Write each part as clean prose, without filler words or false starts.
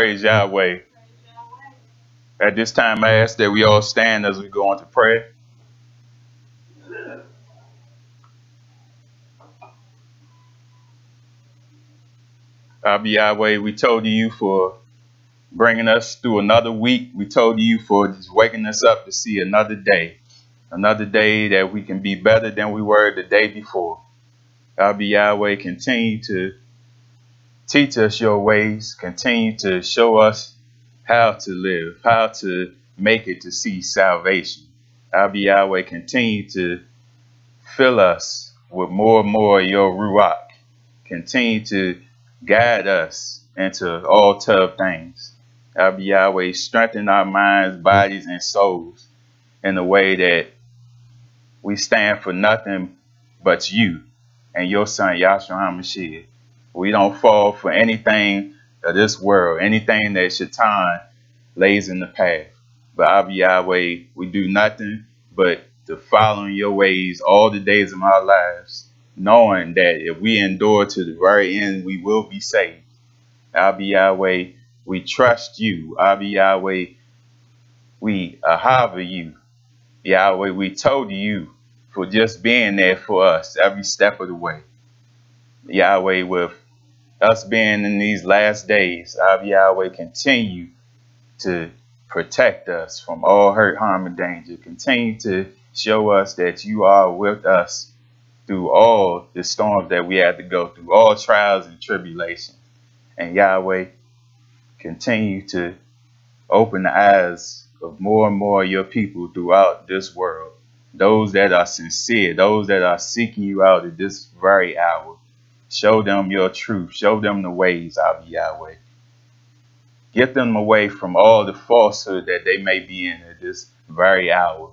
Praise Yahweh. At this time, I ask that we all stand as we go into prayer. Yahweh, we told you for bringing us through another week. We told you for just waking us up to see another day that we can be better than we were the day before. Yahweh, continue to teach us your ways. Continue to show us how to live, how to make it to see salvation. Yahweh, continue to fill us with more and more of your Ruach. Continue to guide us into all tough things. Yahweh, strengthen our minds, bodies, and souls in a way that we stand for nothing but you and your son, Yahshua HaMashiach. We don't fall for anything of this world, anything that Shaitan lays in the path. But Yahweh, we do nothing but to follow in your ways all the days of our lives, knowing that if we endure to the very end, we will be saved. Yahweh, we trust you. Yahweh, we ahava you. Yahweh, we told you for just being there for us every step of the way. Yahweh, with us being in these last days, Yahweh, continue to protect us from all hurt, harm, and danger. Continue to show us that you are with us through all the storms that we had to go through, all trials and tribulations. And Yahweh, continue to open the eyes of more and more of your people throughout this world. Those that are sincere, those that are seeking you out at this very hour. Show them your truth. Show them the ways, Yahweh. Get them away from all the falsehood that they may be in at this very hour.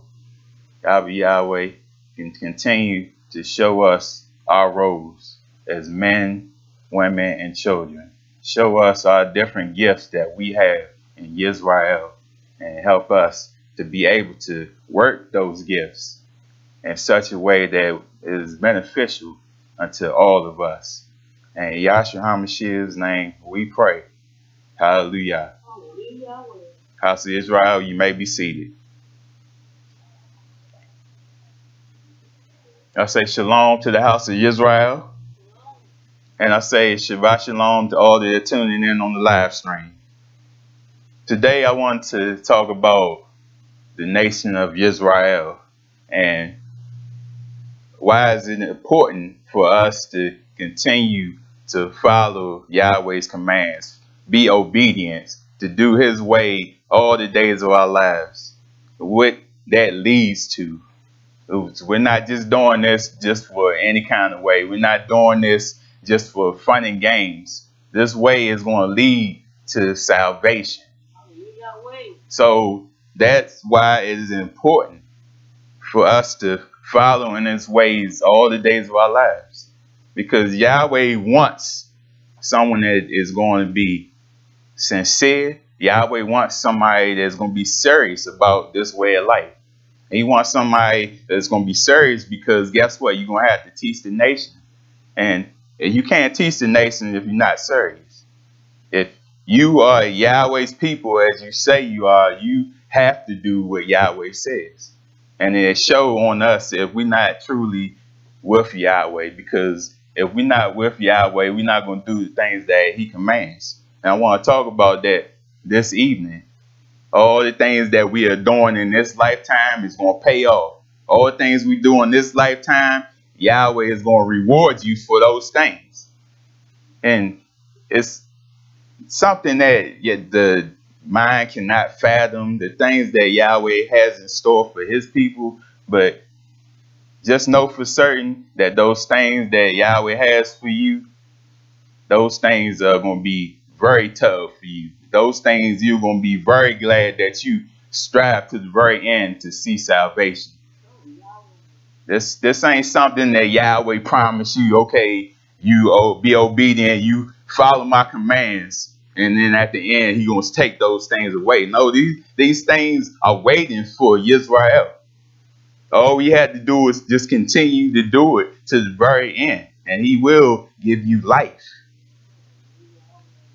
Yahweh, can continue to show us our roles as men, women, and children. Show us our different gifts that we have in Yisrael and help us to be able to work those gifts in such a way that is beneficial unto all of us. And in Yahshua HaMashiach's name, we pray. Hallelujah. Hallelujah. House of Israel, you may be seated. I say shalom to the house of Israel. And I say Shabbat Shalom to all that are tuning in on the live stream. Today I want to talk about the nation of Yisrael and why is it important for us to continue to follow Yahweh's commands, be obedient, to do his way all the days of our lives. What that leads to. We're not just doing this just for any kind of way. We're not doing this just for fun and games. This way is going to lead to salvation. So that's why it is important for us to follow in his ways all the days of our lives. Because Yahweh wants someone that is going to be sincere. Yahweh wants somebody that's going to be serious about this way of life. And he wants somebody that's going to be serious because guess what? You're going to have to teach the nation. And you can't teach the nation if you're not serious. If you are Yahweh's people, as you say you are, you have to do what Yahweh says. And it shows on us if we're not truly with Yahweh, because if we're not with Yahweh, we're not going to do the things that he commands. And I want to talk about that this evening. All the things that we are doing in this lifetime is going to pay off. All the things we do in this lifetime, Yahweh is going to reward you for those things. And it's something that the mind cannot fathom, the things that Yahweh has in store for his people. But just know for certain that those things that Yahweh has for you, those things are going to be very tough for you. Those things you're going to be very glad that you strive to the very end to see salvation. This ain't something that Yahweh promised you, okay, you be obedient, you follow my commands, and then at the end, he's going to take those things away. No, these things are waiting for Yisrael. All we had to do is just continue to do it to the very end, and he will give you life.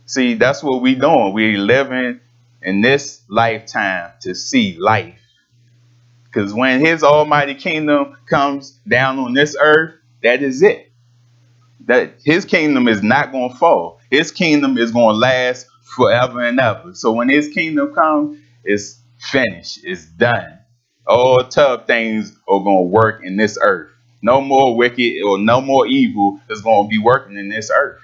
See, that's what we doing. We living in this lifetime to see life. Because when his almighty kingdom comes down on this earth, that is it. That his kingdom is not going to fall. His kingdom is going to last forever and ever. So when his kingdom comes, it's finished. It's done. All tough things are going to work in this earth. No more wicked or no more evil is going to be working in this earth.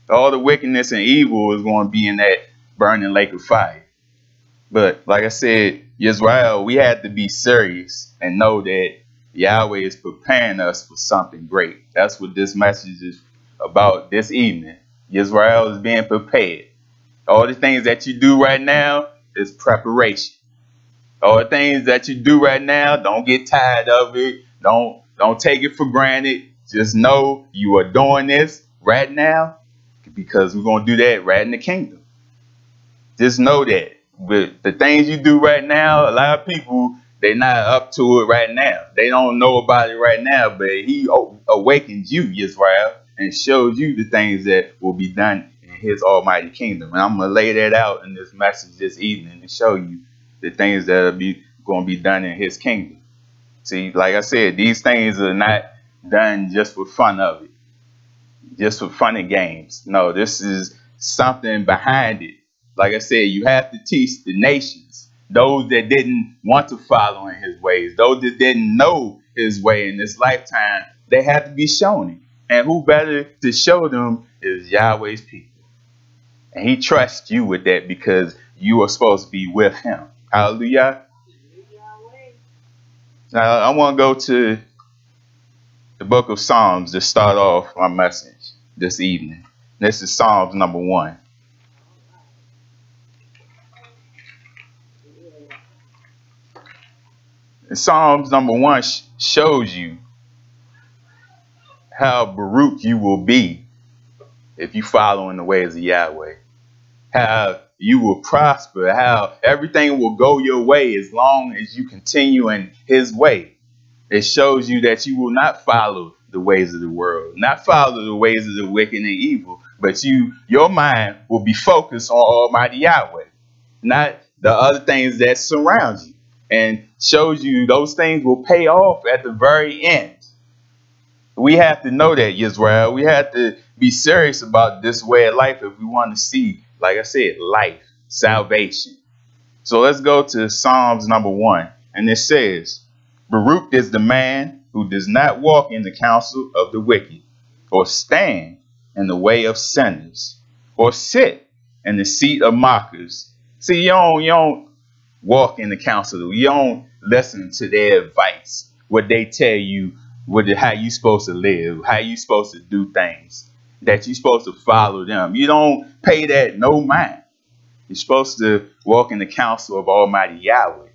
All the wickedness and evil is going to be in that burning lake of fire. But like I said, Yisrael, we have to be serious and know that Yahweh is preparing us for something great. That's what this message is about this evening. Yisrael is being prepared. All the things that you do right now is preparation. All the things that you do right now, don't get tired of it. Don't take it for granted. Just know you are doing this right now because we're going to do that right in the kingdom. Just know that. But the things you do right now, a lot of people, they're not up to it right now. They don't know about it right now, but he awakens you, Yisrael, and shows you the things that will be done in his almighty kingdom. And I'm going to lay that out in this message this evening and show you the things that are going to be done in his kingdom. See, like I said, these things are not done just for fun of it, just for fun and games. No, this is something behind it. Like I said, you have to teach the nations, those that didn't want to follow in his ways, those that didn't know his way in this lifetime, they have to be shown it. And who better to show them is Yahweh's people. And he trusts you with that because you are supposed to be with him. Hallelujah. Now, I want to go to the book of Psalms to start off my message this evening. This is Psalms number 1. And Psalms number 1 shows you how Baruch you will be if you follow in the ways of Yahweh. How you will prosper, how everything will go your way as long as you continue in his way. It shows you that you will not follow the ways of the world, not follow the ways of the wicked and evil, but your mind will be focused on Almighty Yahweh, not the other things that surround you, and shows you those things will pay off at the very end. We have to know that, Yisrael. We have to be serious about this way of life if we want to see, like I said, life, salvation. So let's go to Psalms number 1. And it says, Baruch is the man who does not walk in the counsel of the wicked, or stand in the way of sinners, or sit in the seat of mockers. See, you don't walk in the counsel. You don't listen to their advice, what they tell you, how you supposed to live, how you supposed to do things, that you're supposed to follow them. You don't pay that no mind. You're supposed to walk in the counsel of Almighty Yahweh.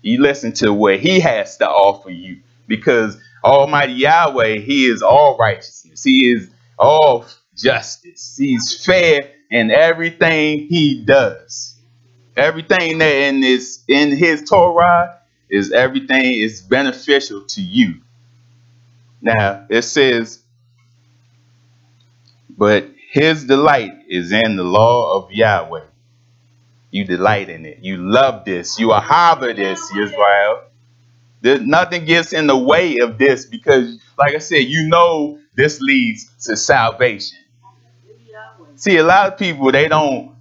You listen to what he has to offer you, because Almighty Yahweh, he is all righteousness. He is all justice. He's fair in everything he does. Everything that in his Torah is everything is beneficial to you. Now, it says, but his delight is in the law of Yahweh. You delight in it. You love this. You are harbor this, Yisrael. Nothing gets in the way of this because, like I said, you know this leads to salvation. See, a lot of people, they don't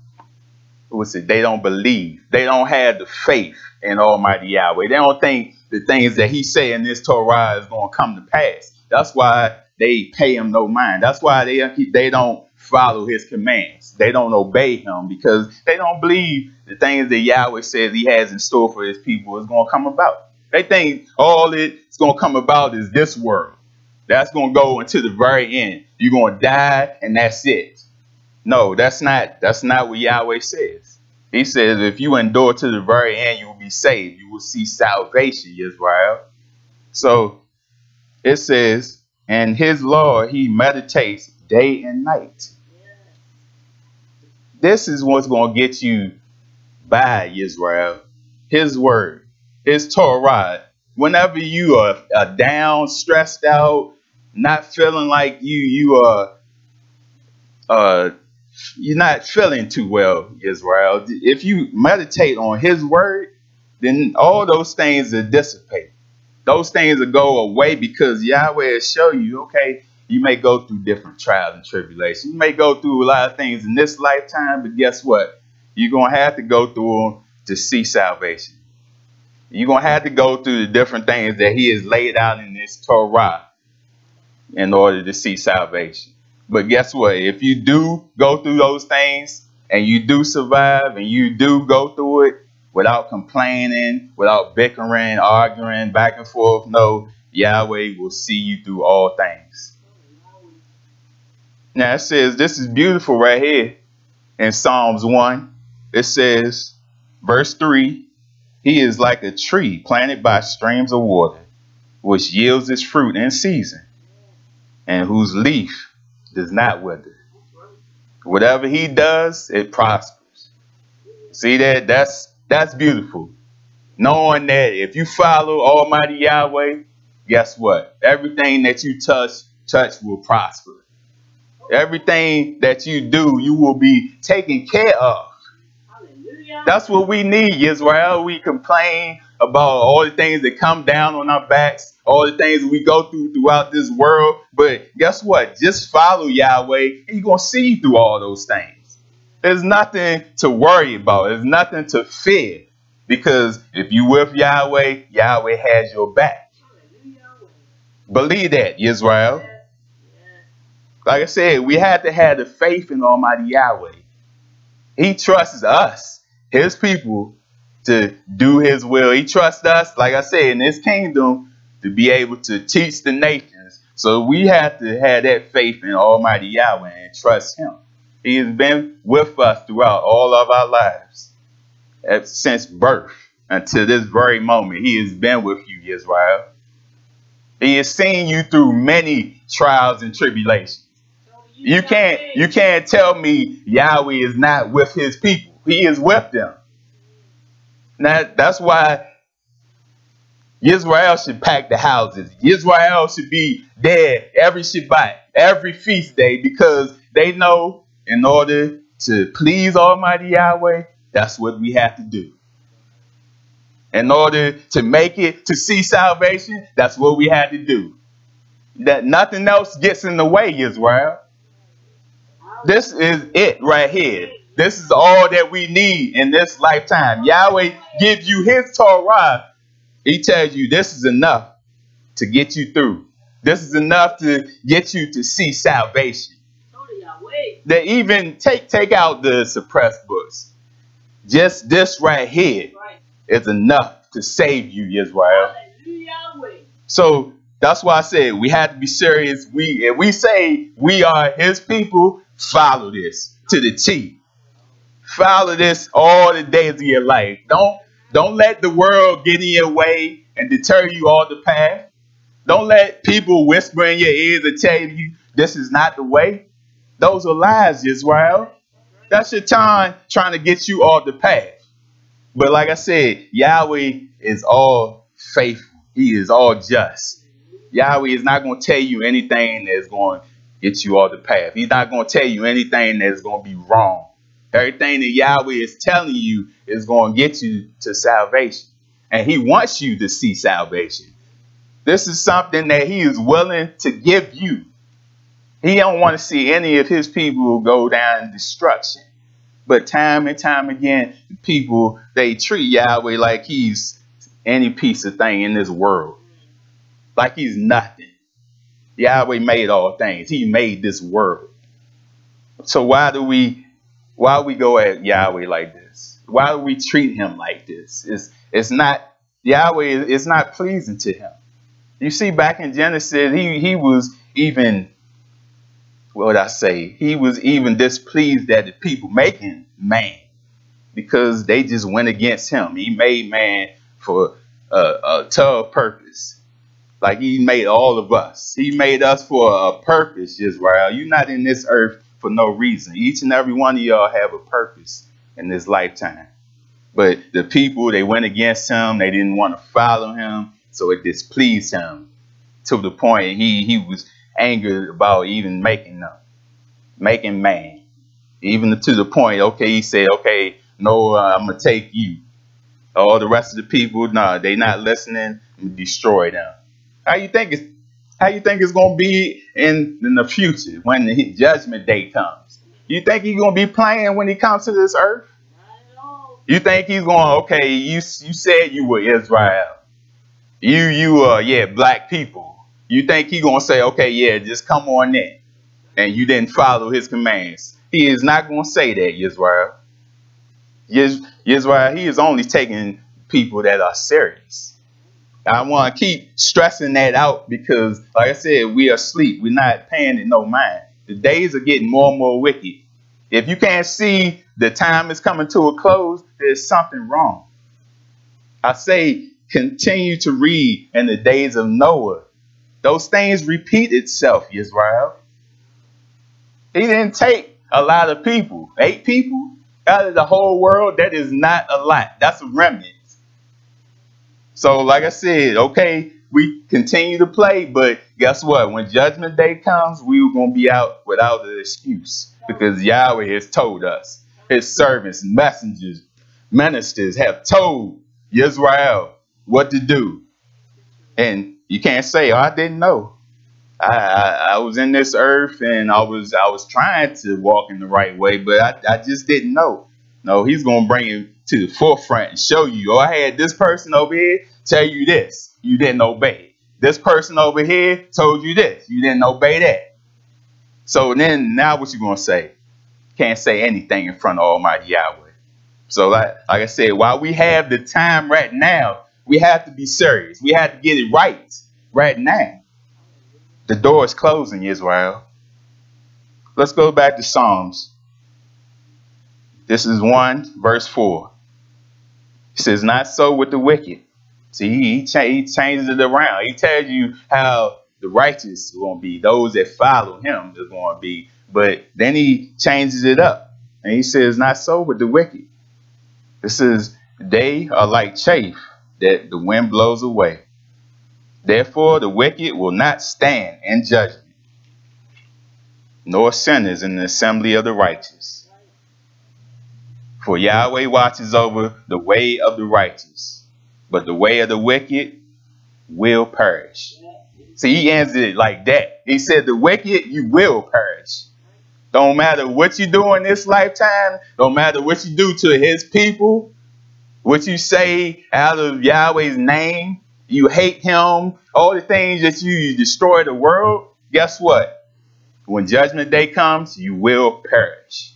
believe. They don't have the faith in Almighty Yahweh. They don't think the things that he say in this Torah is going to come to pass. That's why they pay him no mind. That's why they don't follow his commands. They don't obey him because they don't believe the things that Yahweh says he has in store for his people is going to come about. They think all it's going to come about is this world. That's going to go until the very end. You're going to die and that's it. No, that's not what Yahweh says. He says if you endure to the very end, you will be saved. You will see salvation, Yisrael. So it says, and his law he meditates day and night. This is what's going to get you by, Yisrael. His word, his Torah. Whenever you are down, stressed out, not feeling like you are you're not feeling too well, Israel, if you meditate on his word, then all those things will dissipate. Those things will go away because Yahweh will show you, okay, you may go through different trials and tribulations. You may go through a lot of things in this lifetime, but guess what? You're going to have to go through them to see salvation. You're going to have to go through the different things that he has laid out in this Torah in order to see salvation. But guess what? If you do go through those things and you do survive and you do go through it without complaining, without bickering, arguing back and forth, no, Yahweh will see you through all things. Now it says, this is beautiful right here in Psalms 1. It says, verse 3, he is like a tree planted by streams of water, which yields its fruit in season, and whose leaf does not wither. Whatever he does, it prospers. See that? That's beautiful. Knowing that if you follow Almighty Yahweh, guess what? Everything that you touch will prosper. Everything that you do, you will be taken care of. Hallelujah. That's what we need, Israel. We complain about all the things that come down on our backs, all the things that we go through throughout this world. But guess what? Just follow Yahweh and you're going to see through all those things. There's nothing to worry about. There's nothing to fear. Because if you with Yahweh, Yahweh has your back. Believe that, Israel. Like I said, we had to have the faith in Almighty Yahweh. He trusts us, his people, to do his will. He trusts us, like I said, in his kingdom to be able to teach the nations. So we have to have that faith in Almighty Yahweh and trust him. He has been with us throughout all of our lives. Since birth until this very moment, he has been with you, Israel. He has seen you through many trials and tribulations. You can't tell me Yahweh is not with his people. He is with them. Now, that's why Yisrael should pack the houses. Yisrael should be there every Shabbat, every feast day, because they know in order to please Almighty Yahweh, that's what we have to do. In order to make it, to see salvation, that's what we had to do. That nothing else gets in the way, Israel. This is it right here. This is all that we need in this lifetime. Yahweh gives you his Torah. He tells you this is enough to get you through. This is enough to get you to see salvation. They even take out the suppressed books. Just this right here is enough to save you, Israel. So that's why I said we have to be serious. If we say we are his people, follow this to the T. Follow this all the days of your life. Don't let the world get in your way and deter you off the path. Don't let people whisper in your ears and tell you this is not the way. Those are lies, Israel. That's your time trying to get you off the path. But like I said, Yahweh is all faithful. He is all just. Yahweh is not going to tell you anything that's going to get you off the path. He's not going to tell you anything that's going to be wrong. Everything that Yahweh is telling you is going to get you to salvation. And he wants you to see salvation. This is something that he is willing to give you. He don't want to see any of his people go down in destruction. But time and time again, people, they treat Yahweh like he's any piece of thing in this world. Like he's nothing. Yahweh made all things. He made this world. So why do we go at Yahweh like this? Why do we treat him like this? It's not, Yahweh is not pleasing to him. You see, back in Genesis, he was even, what would I say? He was even displeased at the people making man because they just went against him. He made man for a tough purpose. Like he made all of us. He made us for a purpose, Israel. You're not in this earth for no reason. Each and every one of y'all have a purpose in this lifetime. But the people, they went against him. They didn't want to follow him. So it displeased him to the point he was angered about even making man. Even to the point, okay, he said, okay, no, I'm going to take you. All the rest of the people, nah, they not listening, and destroy them. How you think it's going to be in the future when the judgment day comes? You think he's going to be playing when he comes to this earth? You think he's going, okay, you said you were Israel. You black people. You think he's going to say, okay, yeah, just come on in. And you didn't follow his commands. He is not going to say that, Yisrael. Yisrael, he is only taking people that are serious. I want to keep stressing that out because, like I said, we are asleep. We're not paying it no mind. The days are getting more and more wicked. If you can't see the time is coming to a close, there's something wrong. I say continue to read in the days of Noah. Those things repeat itself, Yisrael. He didn't take a lot of people. 8 people out of the whole world, that is not a lot. That's a remnant. So like I said, okay, we continue to play, but guess what? When judgment day comes, we were going to be out without an excuse because Yahweh has told us. His servants, messengers, ministers have told Yisrael what to do. And you can't say, oh, I didn't know. I was in this earth and I was trying to walk in the right way, but I just didn't know. No, he's going to bring him to the forefront and show you, oh, I had this person over here tell you this. You didn't obey. This person over here told you this. You didn't obey that. So then now what you going to say? Can't say anything in front of Almighty Yahweh. So like I said, while we have the time right now, we have to be serious. We have to get it right now. The door is closing, Israel. Let's go back to Psalms. This is 1 verse 4. It says, not so with the wicked. See, he changes it around. He tells you how the righteous are going to be. Those that follow him are going to be. But then he changes it up. And he says, not so with the wicked. It says, they are like chaff that the wind blows away. Therefore, the wicked will not stand in judgment, nor sinners in the assembly of the righteous. For Yahweh watches over the way of the righteous, but the way of the wicked will perish. See, he answered it like that. He said, the wicked, you will perish. Don't matter what you do in this lifetime, don't matter what you do to his people, what you say out of Yahweh's name, you hate him, all the things that you destroy the world, guess what? When judgment day comes, you will perish.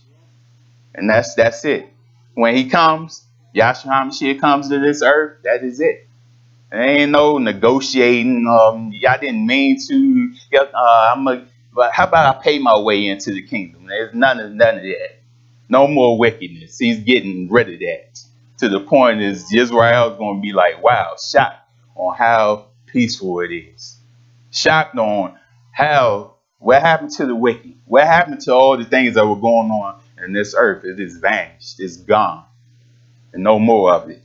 And that's it. When he comes, Yahshua HaMashiach comes to this earth, that is it. There ain't no negotiating. I didn't mean to. But how about I pay my way into the kingdom? There's none of that. No more wickedness. He's getting rid of that. To the point is Israel's going to be like, wow, shocked on how peaceful it is. Shocked on what happened to the wicked? What happened to all the things that were going on in this earth? It is vanished. It's gone. And no more of it.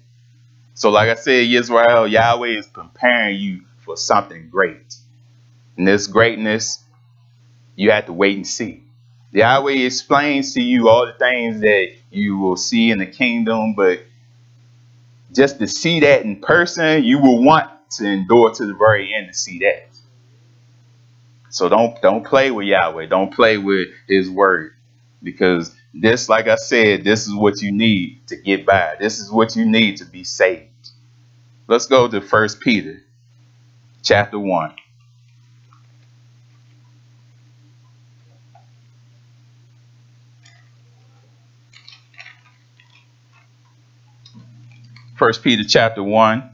So like I said, Israel, Yahweh is preparing you for something great. And this greatness, you have to wait and see. Yahweh explains to you all the things that you will see in the kingdom, but just to see that in person, you will want to endure to the very end to see that. So don't play with Yahweh. Don't play with his word. Because this, like I said, this is what you need to get by. This is what you need to be saved. Let's go to 1 Peter chapter 1. First Peter chapter 1,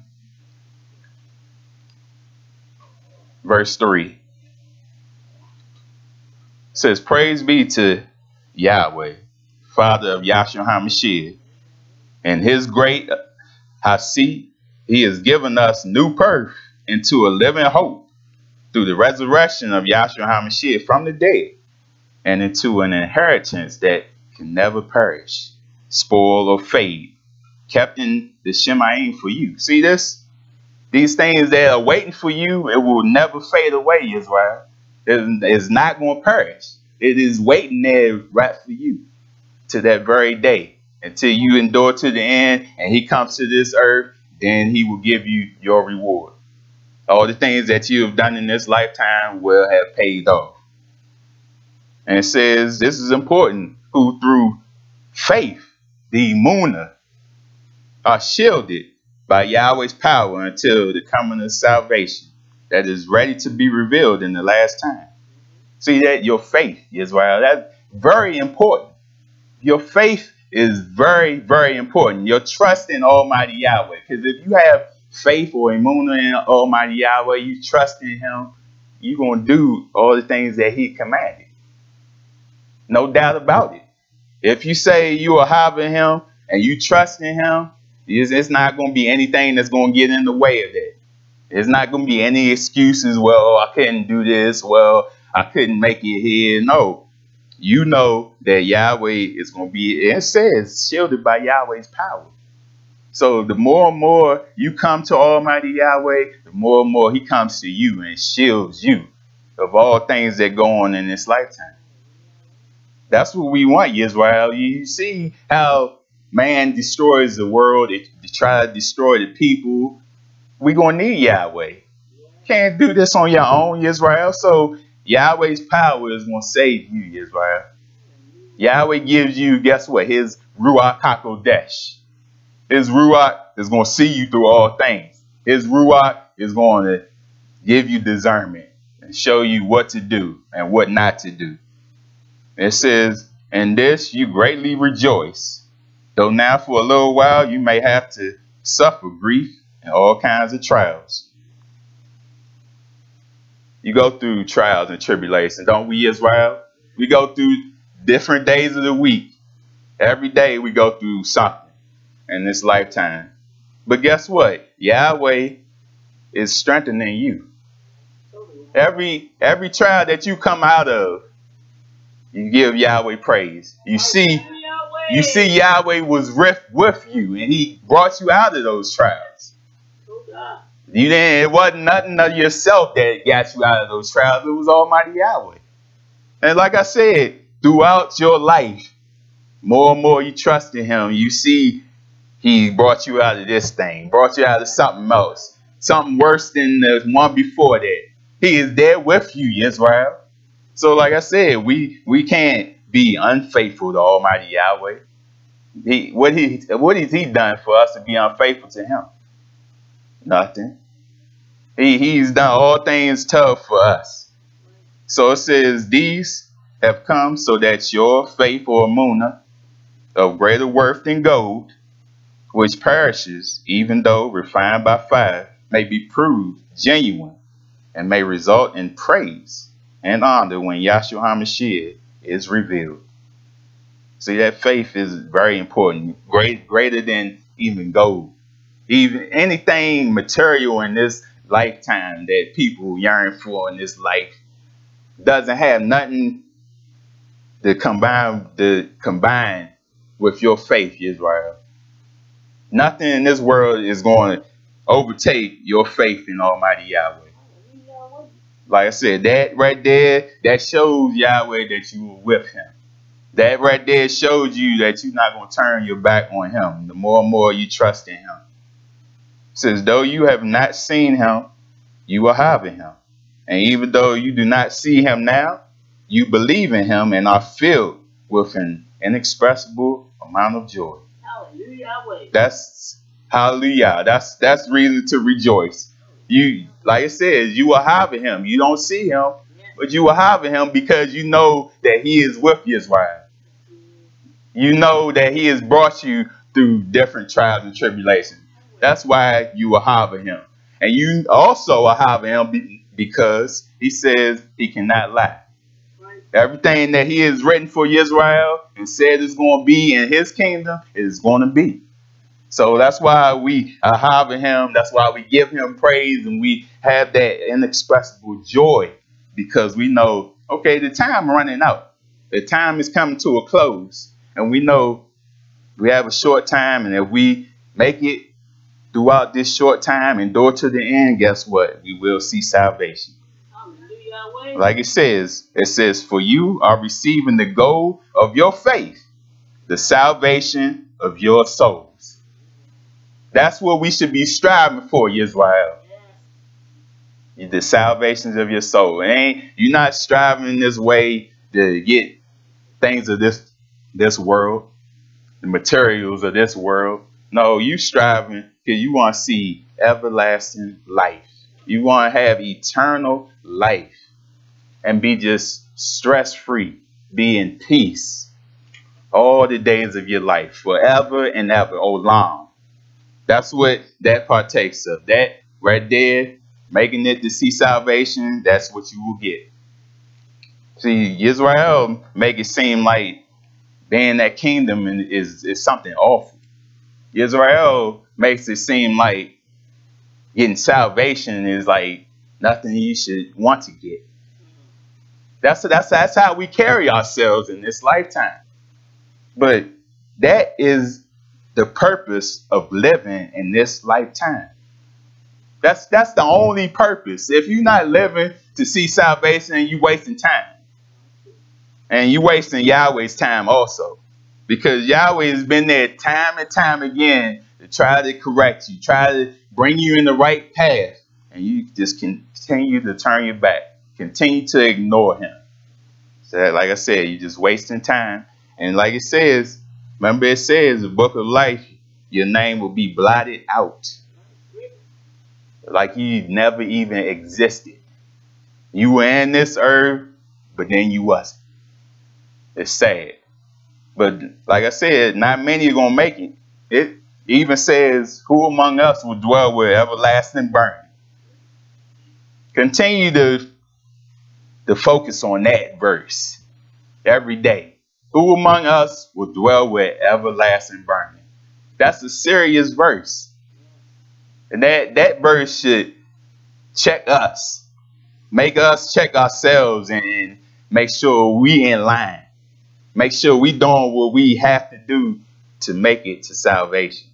verse 3. It says, praise be to Yahweh, Father of Yahshua HaMashiach, and his great Hasid. He has given us new birth into a living hope through the resurrection of Yahshua HaMashiach from the dead, and into an inheritance that can never perish, spoil, or fade, kept in the Shemaim for you. See this? These things that are waiting for you, it will never fade away, Israel. It's not going to perish. It is waiting there right for you. to that very day until you endure to the end and he comes to this earth, then he will give you your reward. All the things that you have done in this lifetime will have paid off. And it says this is important, who through faith, the Emunah, are shielded by Yahweh's power until the coming of salvation that is ready to be revealed in the last time. See that? Your faith, Yisrael, that's very important. Your faith is very, very important. Your trust in Almighty Yahweh. Because if you have faith or Emunah in Almighty Yahweh, you trust in him, you're going to do all the things that he commanded. No doubt about it. If you say you are having him and you trust in him, it's not going to be anything that's going to get in the way of that. There's not going to be any excuses. Well, I couldn't do this. Well, I couldn't make it here. No, you know that Yahweh is going to be, it says, shielded by Yahweh's power. So the more and more you come to Almighty Yahweh, the more and more he comes to you and shields you of all things that go on in this lifetime. That's what we want, Yisrael. You see how man destroys the world. They try to destroy the people. We're going to need Yahweh. Can't do this on your own, Yisrael. So Yahweh's power is going to save you, Yisrael. Yahweh gives you, guess what? His Ruach HaKodesh. His Ruach is going to see you through all things. His Ruach is going to give you discernment and show you what to do and what not to do. It says, in this you greatly rejoice, though now for a little while you may have to suffer grief and all kinds of trials. You go through trials and tribulations, don't we, Israel? We go through different days of the week. Every day we go through something in this lifetime. But guess what? Yahweh is strengthening you. Every trial that you come out of, you give Yahweh praise. You see Yahweh was with you and he brought you out of those trials. It wasn't nothing of yourself that got you out of those trials. It was Almighty Yahweh. And like I said, throughout your life, more and more you trust in him. You see he brought you out of this thing, brought you out of something else, something worse than the one before that. He is there with you, Israel. So like I said, we can't be unfaithful to Almighty Yahweh. What has he done for us to be unfaithful to him? Nothing. He's done all things tough for us. So it says, these have come so that your faith or Emunah of greater worth than gold, which perishes, even though refined by fire, may be proved genuine and may result in praise and honor when Yahshua HaMashiach is revealed. See, that faith is very important, greater than even gold. Even anything material in this lifetime that people yearn for in this life doesn't have nothing to combine with your faith, Israel. Nothing in this world is going to overtake your faith in Almighty Yahweh. Like I said, that right there, that shows Yahweh that you were with him. That right there shows you that you're not going to turn your back on him. The more and more you trust in him. It says, though you have not seen him, you are having him. And even though you do not see him now, you believe in him and are filled with an inexpressible amount of joy. Hallelujah. That's hallelujah. That's reason to rejoice. You, like it says, you are having him. You don't see him, but you are having him because you know that he is with you, Israel. You know that he has brought you through different trials and tribulations. That's why you are having him. And you also are having him because he says he cannot lie. Everything that he has written for Israel and said is going to be in his kingdom is going to be. So that's why we are having him. That's why we give him praise and we have that inexpressible joy because we know, okay, the time running out. The time is coming to a close. And we know we have a short time. And if we make it throughout this short time, endure to the end, guess what? We will see salvation. Like it says, for you are receiving the gold of your faith The salvation of your souls. That's what we should be striving for, Yisrael. The salvations of your soul. You're not striving this way to get things of this world, the materials of this world. No, you striving because you want to see everlasting life. You want to have eternal life and be just stress-free, be in peace all the days of your life, forever and ever, oh long. That's what that partakes of. That right there, making it to see salvation, that's what you will get. See, Yisrael make it seem like being that kingdom is something awful. Yisrael makes it seem like getting salvation is like nothing you should want to get. That's how we carry ourselves in this lifetime. But that is the purpose of living in this lifetime. That's the only purpose. If you're not living to see salvation, you're wasting time. And you're wasting Yahweh's time also. Because Yahweh has been there time and time again to try to correct you, try to bring you in the right path. And you just continue to turn your back. Continue to ignore him. So like I said, you're just wasting time. And like it says, remember it says, the book of life, your name will be blotted out. Like you never even existed. You were in this earth, but then you wasn't. It's sad. But like I said, not many are going to make it. It even says, who among us will dwell with everlasting burning? Continue to focus on that verse every day. Who among us will dwell with everlasting burning? That's a serious verse. And that verse should check us. Make us check ourselves and make sure we in line. Make sure we doing what we have to do to make it to salvation.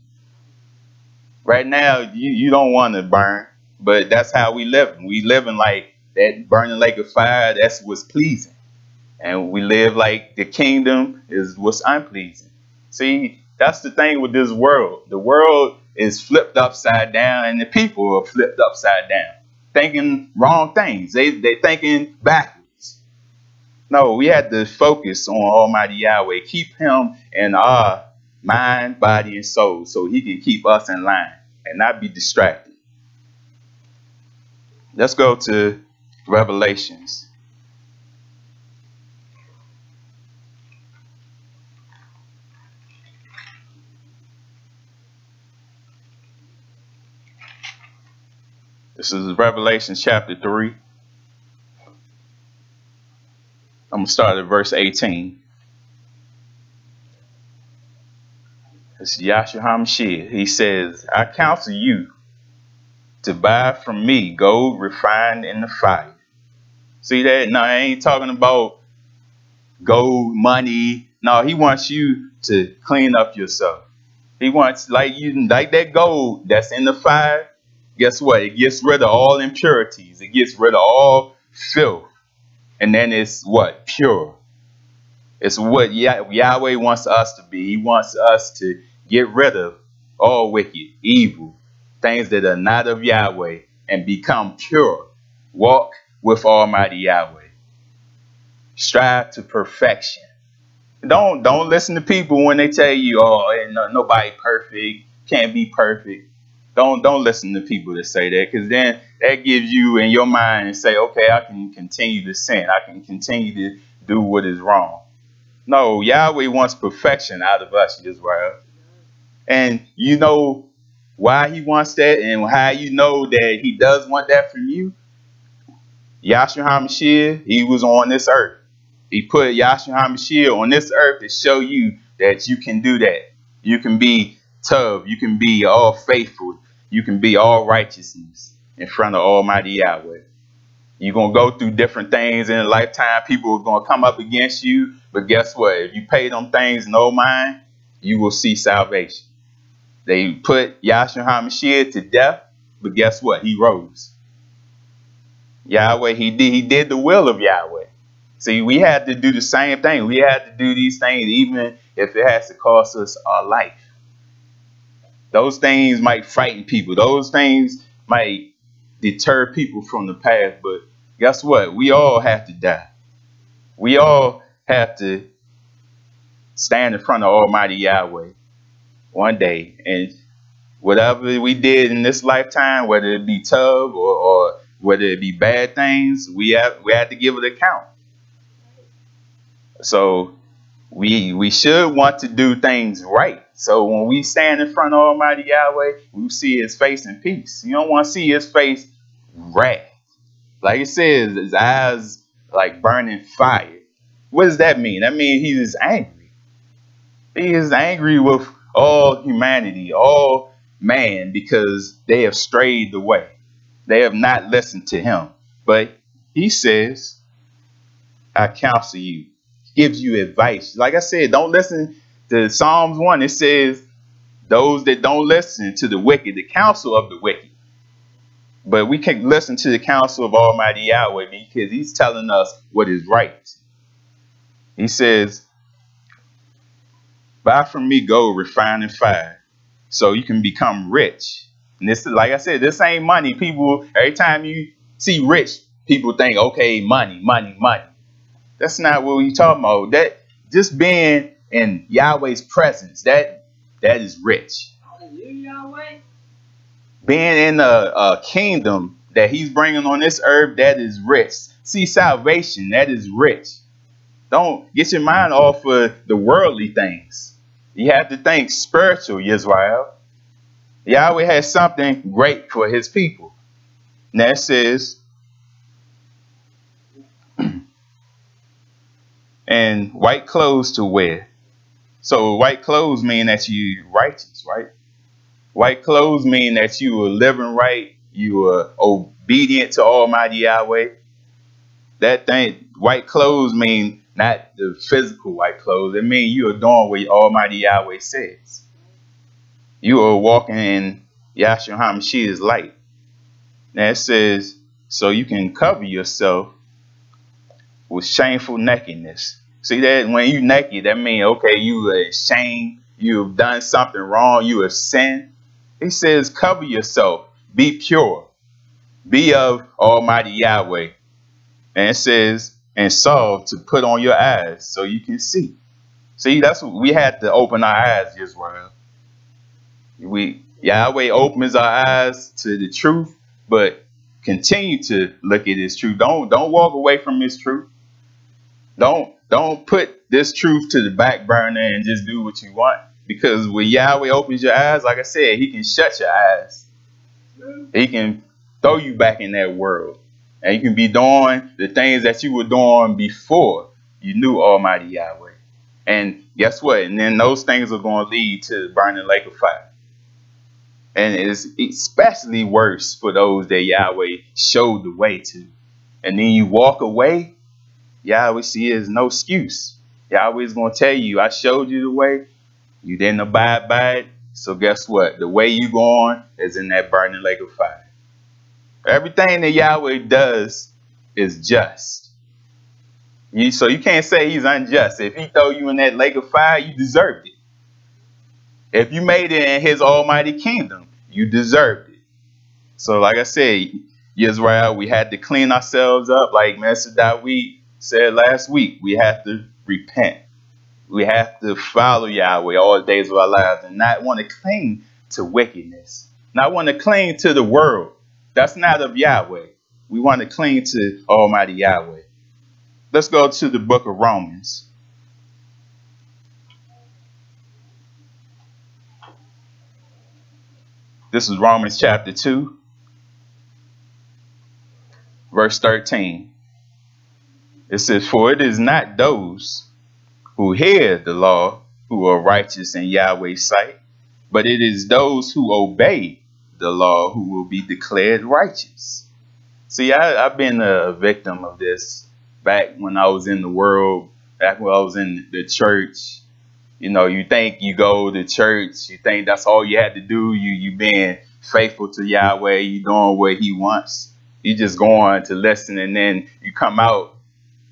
Right now, you don't want to burn, but that's how we live. We living like that burning lake of fire, that's what's pleasing. And we live like the kingdom is what's unpleasing. See, that's the thing with this world. The world is flipped upside down and the people are flipped upside down. Thinking wrong things. They thinking backwards. No, we have to focus on Almighty Yahweh. Keep him in our mind, body, and soul so he can keep us in line and not be distracted. Let's go to Revelations. This is Revelation chapter 3. I'm going to start at verse 18. It's Yahshua HaMashiach. He says, I counsel you to buy from me gold refined in the fire. See that? No, I ain't talking about gold, money. No, he wants you to clean up yourself. He wants, like that gold that's in the fire. Guess what? It gets rid of all impurities. It gets rid of all filth. And then it's what? Pure. It's what Yahweh wants us to be. He wants us to get rid of all wicked, evil, things that are not of Yahweh and become pure. Walk with Almighty Yahweh. Strive to perfection. Don't listen to people when they tell you, oh, ain't nobody perfect, can't be perfect. Don't listen to people that say that, because then that gives you in your mind and say, okay, I can continue to sin. I can continue to do what is wrong. No, Yahweh wants perfection out of us, Israel. And you know why he wants that and how you know that he does want that from you? Yahshua HaMashiach, he was on this earth. He put Yahshua HaMashiach on this earth to show you that you can do that. You can be tough. You can be all faithful. You can be all righteousness in front of Almighty Yahweh. You're going to go through different things in a lifetime. People are going to come up against you. But guess what? If you pay them things no mind, you will see salvation. They put Yahshua HaMashiach to death. But guess what? He rose. Yahweh, he did the will of Yahweh. See, we had to do the same thing. We had to do these things even if it has to cost us our life. Those things might frighten people. Those things might deter people from the path. But guess what? We all have to die. We all have to stand in front of Almighty Yahweh one day. And whatever we did in this lifetime, whether it be tough or whether it be bad things, we have to give an account. So we should want to do things right. So when we stand in front of Almighty Yahweh, we see his face in peace. You don't want to see his face wrath. Like it says, his eyes like burning fire. What does that mean? That means he is angry. He is angry with all humanity, all man, because they have strayed away. They have not listened to him. But he says, I counsel you, gives you advice. Like I said, don't listen to Psalms 1. It says, those that don't listen to the wicked, the counsel of the wicked. But we can listen to the counsel of Almighty Yahweh because he's telling us what is right. He says, buy from me gold refined in fire so you can become rich. And this, like I said, this ain't money. People, every time you see rich, people think, okay, money, money, money. That's not what we're talking about. That just being in Yahweh's presence, that is rich. Yahweh. Being in a kingdom that he's bringing on this earth, that is rich. See, salvation, that is rich. Don't get your mind off of the worldly things. You have to think spiritual, Yisrael. Yahweh has something great for his people. And that says, and white clothes to wear. So white clothes mean that you're righteous, right? White clothes mean that you are living right. You are obedient to Almighty Yahweh. That thing, white clothes mean not the physical white clothes. It means you are doing what Almighty Yahweh says. You are walking in Yahshua HaMashiach's light. Now it says, so you can cover yourself with shameful nakedness. See that when you naked, that means, okay, you are ashamed. You have done something wrong. You have sinned. He says, cover yourself. Be pure. Be of Almighty Yahweh. And it says, and salve to put on your eyes so you can see. See, that's what we had to open our eyes, Yisrael. Yahweh opens our eyes to the truth, but continue to look at his truth. Don't walk away from his truth. Don't put this truth to the back burner and just do what you want. Because when Yahweh opens your eyes, like I said, he can shut your eyes. He can throw you back in that world. And you can be doing the things that you were doing before you knew Almighty Yahweh. And guess what? And then those things are going to lead to the burning lake of fire. And it's especially worse for those that Yahweh showed the way to. And then you walk away, Yahweh see there's no excuse. Yahweh is going to tell you, I showed you the way. You didn't abide by it. So guess what? The way you going is in that burning lake of fire. Everything that Yahweh does is just. So you can't say he's unjust. If he throw you in that lake of fire, you deserved it. If you made it in his almighty kingdom, you deserved it. So like I said, Yisrael, we had to clean ourselves up. Like Master Dawid said last week, we have to repent. We have to follow Yahweh all the days of our lives and not want to cling to wickedness. Not want to cling to the world. That's not of Yahweh. We want to cling to Almighty Yahweh. Let's go to the book of Romans. This is Romans chapter 2, verse 13. It says, for it is not those who hear the law who are righteous in Yahweh's sight, but it is those who obey the law who will be declared righteous. See, I've been a victim of this back when I was in the world, back when I was in the church. You know, you think you go to church, you think that's all you had to do. You being faithful to Yahweh, you doing what he wants. You just going to listen, and then you come out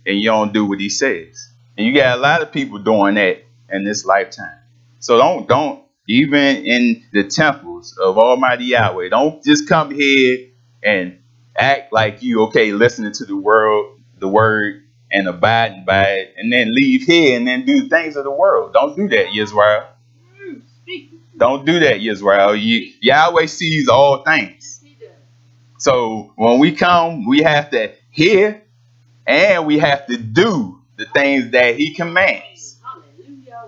and you don't do what he says. And you got a lot of people doing that in this lifetime. So don't even in the temples of Almighty Yahweh, don't just come here and act like you okay listening to the word and abiding by it, and then leave here and then do things of the world. Don't do that, Yisrael. Don't do that, Yisrael. Yahweh sees all things. So when we come, we have to hear and we have to do the things that he commands.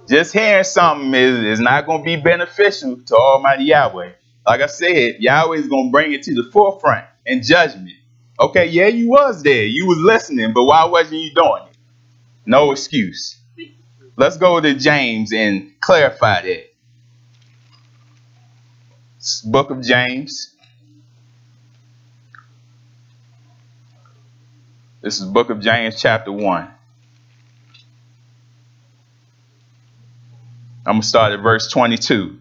Just hearing something is not going to be beneficial to Almighty Yahweh. Like I said, Yahweh is going to bring it to the forefront in judgment. Okay, yeah, you was there. You was listening, but why wasn't you doing it? No excuse. Let's go to James and clarify that. Book of James. This is Book of James chapter 1. I'm going to start at verse 22.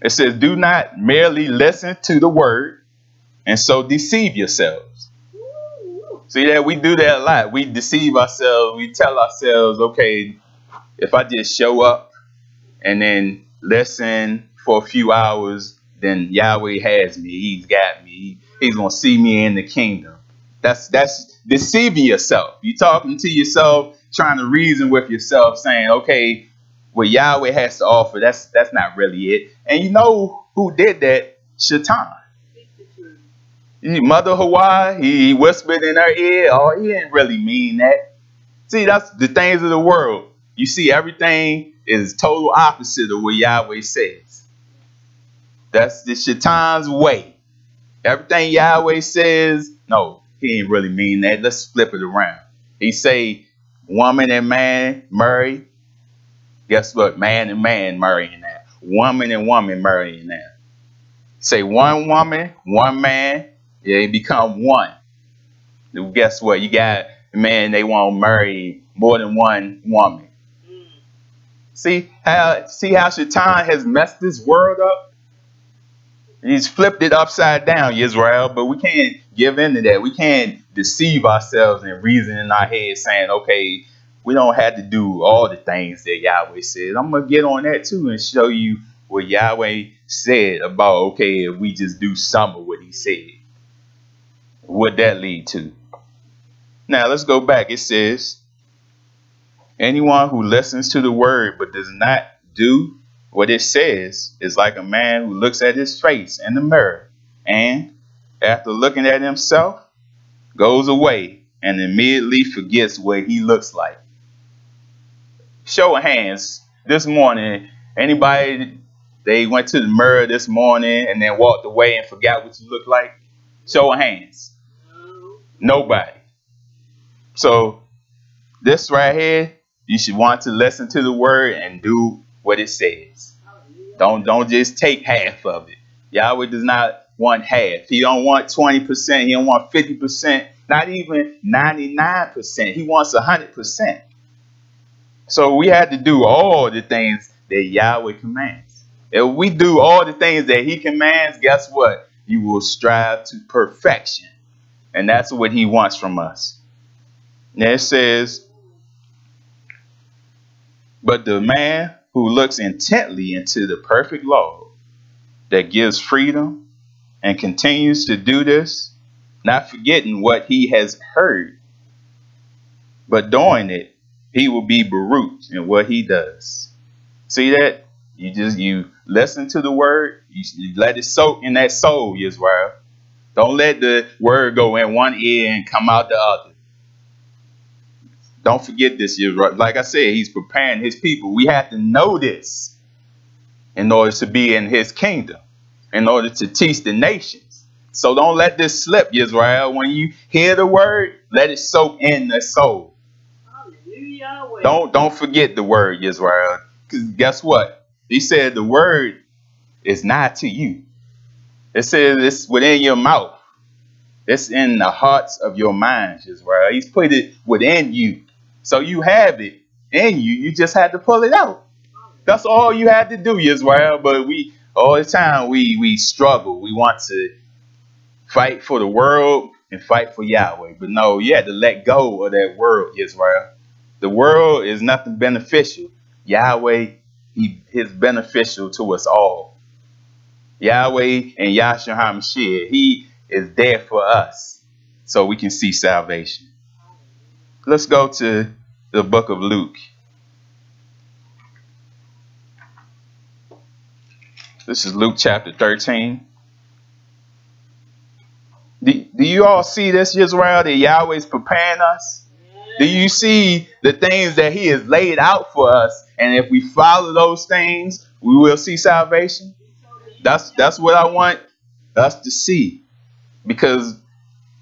It says, do not merely listen to the word and so deceive yourselves. See that we do that a lot. We deceive ourselves. We tell ourselves, okay, if I just show up and then listen for a few hours, then Yahweh has me. He's got me. He's going to see me in the kingdom. That's deceiving yourself. You're talking to yourself, trying to reason with yourself, saying, okay, what Yahweh has to offer, that's not really it. And you know who did that? Shaitan. Mother Hawaii, he whispered in her ear. Oh, he didn't really mean that. See, that's the things of the world. You see, everything is total opposite of what Yahweh says. That's the Shaitan's way. Everything Yahweh says, no, he ain't really mean that. Let's flip it around. He say, woman and man marry. Guess what? Man and man marrying that. Woman and woman marrying that. Say one woman, one man, they become one. Guess what? You got man, they won't marry more than one woman. See how Shaitan has messed this world up? He's flipped it upside down, Yisrael, but we can't give in to that. We can't deceive ourselves and reason in our head saying, okay, we don't have to do all the things that Yahweh says. I'm going to get on that too and show you what Yahweh said about, okay, if we just do some of what he said. What that lead to? Now, let's go back. It says, anyone who listens to the word but does not do what it says is like a man who looks at his face in the mirror and, after looking at himself, goes away and immediately forgets what he looks like. Show of hands this morning. Anybody, they went to the mirror this morning and then walked away and forgot what you look like? Show of hands. Nobody. So this right here, you should want to listen to the word and do what it says. Don't just take half of it. Yahweh does not want half. He don't want 20%. He don't want 50%. Not even 99%. He wants 100%. So we have to do all the things that Yahweh commands. If we do all the things that he commands, guess what? You will strive to perfection. And that's what he wants from us. Now it says, but the man who looks intently into the perfect law that gives freedom and continues to do this, not forgetting what he has heard, but doing it, he will be Baruch in what he does. See that? You listen to the word, you let it soak in that soul, Yisrael. Don't let the word go in one ear and come out the other. Don't forget this, Yisrael. Like I said, he's preparing his people. We have to know this in order to be in his kingdom, in order to teach the nations. So don't let this slip, Yisrael. When you hear the word, let it soak in the soul. Don't forget the word, Yisrael. Because guess what? He said the word is not to you. It says it's within your mouth. It's in the hearts of your minds, Yisrael. He's put it within you. So you have it in you. You just had to pull it out. That's all you had to do, Yisrael. But all the time we struggle. We want to fight for the world and fight for Yahweh. But no, you had to let go of that world, Yisrael. The world is nothing beneficial. Yahweh, he is beneficial to us all. Yahweh and Yahshua HaMashiach, he is there for us so we can see salvation. Let's go to the book of Luke. This is Luke chapter 13. Do you all see this, Yisrael, that Yahweh is preparing us? Do you see the things that he has laid out for us? And if we follow those things, we will see salvation. That's what I want us to see. Because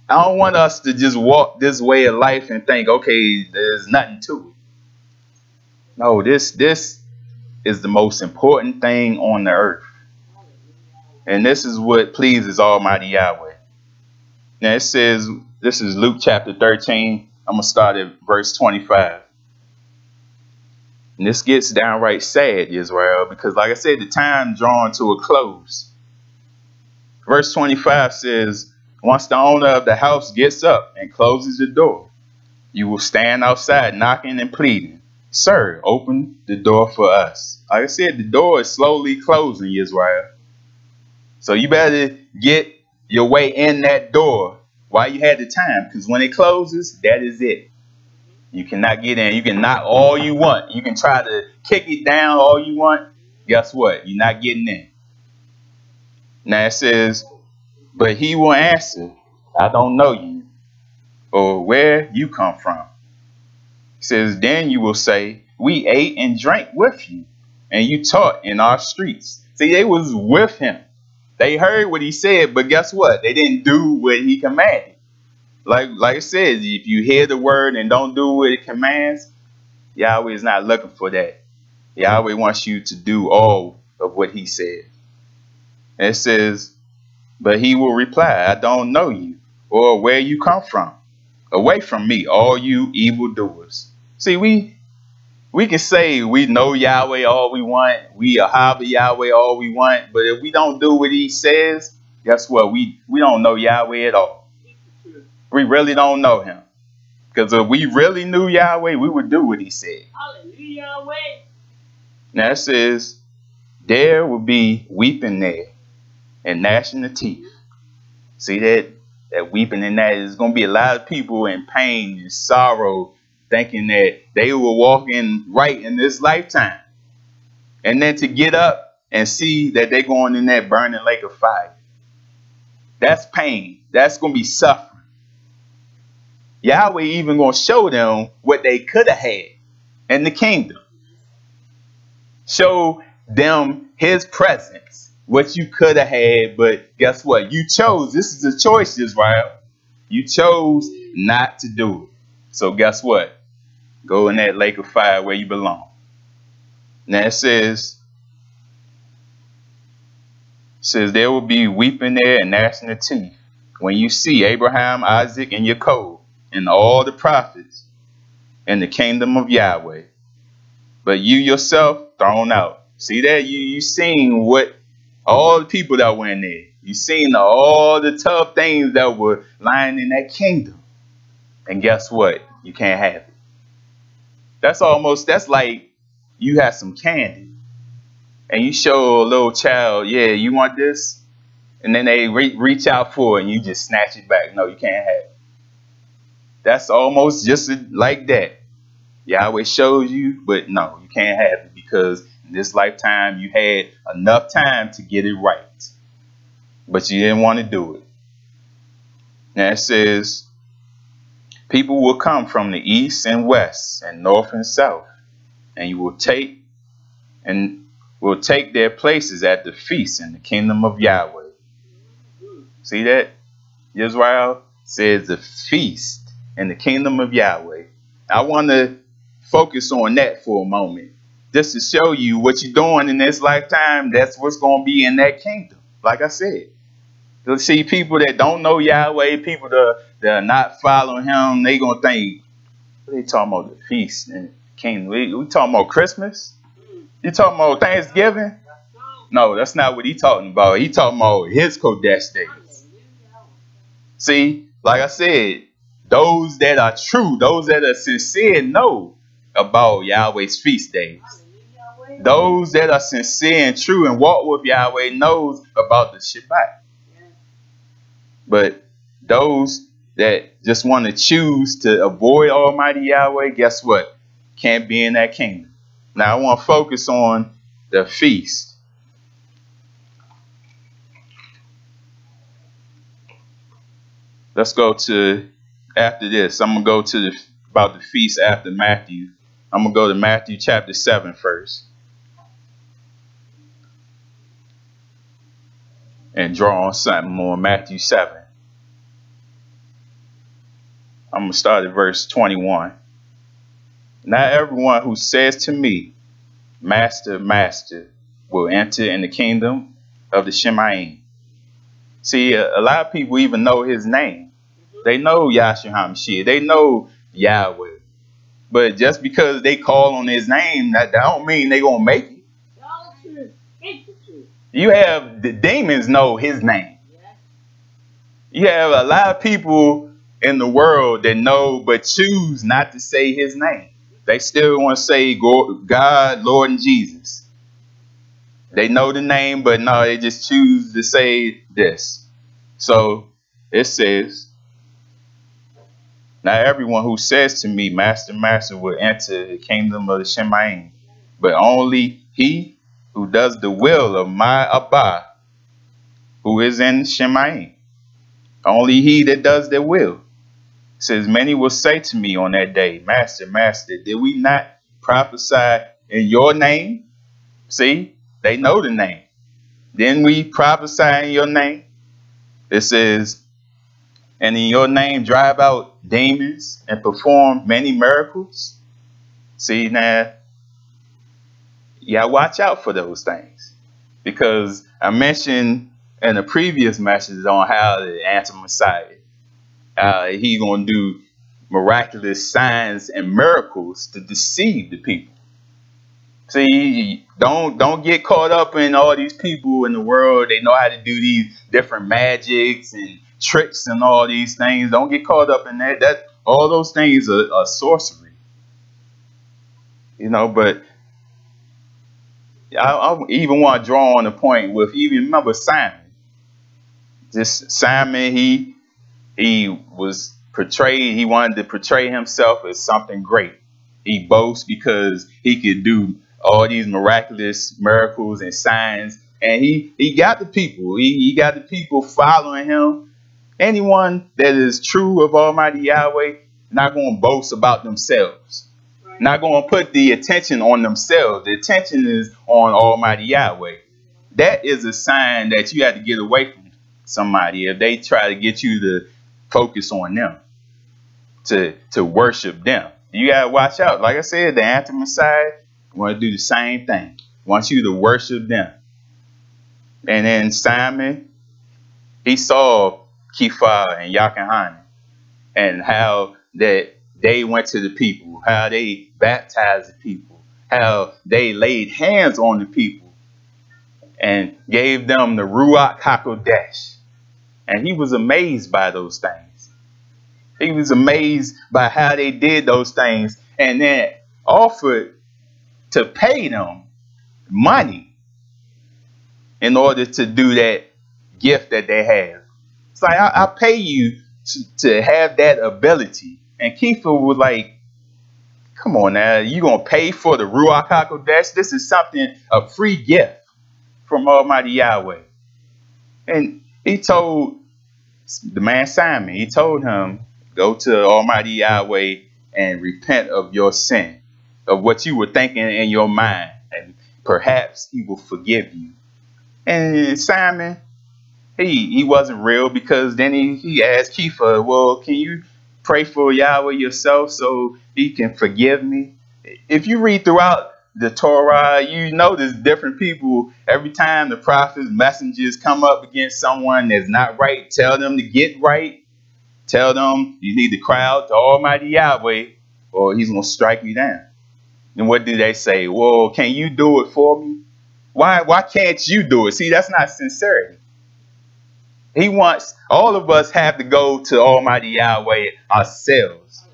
I don't want us to just walk this way of life and think, okay, there's nothing to it. No, this is the most important thing on the earth. And this is what pleases Almighty Yahweh. Now it says, this is Luke chapter 13. I'm going to start at verse 25. And this gets downright sad, Israel, because like I said, the time drawing to a close. Verse 25 says, once the owner of the house gets up and closes the door, you will stand outside knocking and pleading, sir, open the door for us. Like I said, the door is slowly closing, Israel. So you better get your way in that door while you had the time, because when it closes, that is it. You cannot get in. You can knock all you want. You can try to kick it down all you want. Guess what? You're not getting in. Now it says, but he will answer, I don't know you, or where you come from. It says, then you will say, we ate and drank with you, and you taught in our streets. See, they was with him. They heard what he said, but guess what? They didn't do what he commanded. Like I said, if you hear the word and don't do what it commands, Yahweh is not looking for that. Yahweh wants you to do all of what he said. And it says, but he will reply, I don't know you, or where you come from. Away from me, all you evildoers. See, we can say we know Yahweh all we want. We are Yahweh all we want. But if we don't do what he says, guess what? We don't know Yahweh at all. We really don't know him. Because if we really knew Yahweh, we would do what he said. Hallelujah, Yahweh. Now it says, there will be weeping there and gnashing of teeth. See that weeping and that is going to be a lot of people in pain and sorrow, thinking that they will walk in right in this lifetime. And then to get up and see that they're going in that burning lake of fire. That's pain. That's going to be suffering. Yahweh even going to show them what they could have had in the kingdom. Show them his presence, what you could have had, but guess what? You chose. This is a choice, Israel. You chose not to do it. So guess what? Go in that lake of fire where you belong. Now it says there will be weeping there and gnashing of teeth when you see Abraham, Isaac, and Jacob and all the prophets in the kingdom of Yahweh, but you yourself thrown out. See that? You seen what all the people that were in there. You seen all the tough things that were lying in that kingdom. And guess what? You can't have it. That's like you have some candy and you show a little child, yeah, you want this? And then they reach out for it and you just snatch it back. No, you can't have it. That's almost just like that. Yahweh shows you, but no, you can't have it because in this lifetime you had enough time to get it right. But you didn't want to do it. Now it says, people will come from the east and west and north and south, and you will take their places at the feast in the kingdom of Yahweh. See that? Yisrael says the feast in the kingdom of Yahweh. I want to focus on that for a moment, just to show you what you're doing in this lifetime. That's what's going to be in that kingdom. Like I said, you'll see people that don't know Yahweh, people that are not following him. They going to think, what are they talking about? The feast and kingdom. We talking about Christmas? You talking about Thanksgiving? No, that's not what he talking about. He talking about his Kodesh days. See, like I said, those that are true, those that are sincere know about Yahweh's feast days. Those that are sincere and true and walk with Yahweh knows about the Shabbat. But those that just want to choose to avoid Almighty Yahweh, guess what? Can't be in that kingdom. Now I want to focus on the feast. Let's go to, after this, I'm going to go to about the feast after Matthew. I'm going to go to Matthew chapter 7 first. And draw on something more. Matthew 7. I'm going to start at verse 21. Not everyone who says to me, Master, Master, will enter in the kingdom of the Shemaim. See, a lot of people even know his name. They know Yahshua HaMashiach. They know Yahweh. But just because they call on his name, that don't mean they're going to make it. You have the demons know his name. You have a lot of people in the world that know but choose not to say his name. They still want to say God, Lord, and Jesus. They know the name, but no, they just choose to say this. So it says, not everyone who says to me, Master, Master, will enter the kingdom of the Shemaim, but only he who does the will of my Abba, who is in Shemaim. Only he that does their will. It says, many will say to me on that day, Master, Master, did we not prophesy in your name? See, they know the name. Didn't we prophesy in your name? It says, and in your name drive out demons and perform many miracles. See, now, yeah, watch out for those things. Because I mentioned in a previous message on how to answer Messiah. He's going to do miraculous signs and miracles to deceive the people. See, don't get caught up in all these people in the world. They know how to do these different magics and tricks and all these things. Don't get caught up in that. All those things are sorcery. You know, but I even want to draw on the point with, even remember Simon. This Simon, he was portrayed, he wanted to portray himself as something great. He boasts because he could do all these miraculous miracles and signs. And he got the people. He got the people following him. Anyone that is true of Almighty Yahweh, not going to boast about themselves. Right. Not going to put the attention on themselves. The attention is on Almighty Yahweh. That is a sign that you have to get away from somebody if they try to get you to focus on them, to worship them. You got to watch out. Like I said, the anti-Messiah want to do the same thing. Wants you to worship them. And then Simon, he saw Kepha and Yachanan and how that they went to the people, how they baptized the people, how they laid hands on the people and gave them the Ruach HaKodesh. And he was amazed by those things. He was amazed by how they did those things and then offered to pay them money in order to do that gift that they have. It's like, I pay you to have that ability. And Kepha was like, come on now, you going to pay for the Ruach HaKodesh? This is something, a free gift from Almighty Yahweh. And he told the man Simon, he told him, go to Almighty Yahweh and repent of your sin, of what you were thinking in your mind, and perhaps he will forgive you. And Simon, he wasn't real, because then he asked Kepha, well, can you pray for Yahweh yourself so he can forgive me? If you read throughout the Torah, you notice different people, every time the prophets, messengers come up against someone that's not right, tell them to get right. Tell them you need to cry out to Almighty Yahweh or he's going to strike you down. And what do they say? Well, can you do it for me? Why can't you do it? See, that's not sincerity. He wants, all of us have to go to Almighty Yahweh ourselves.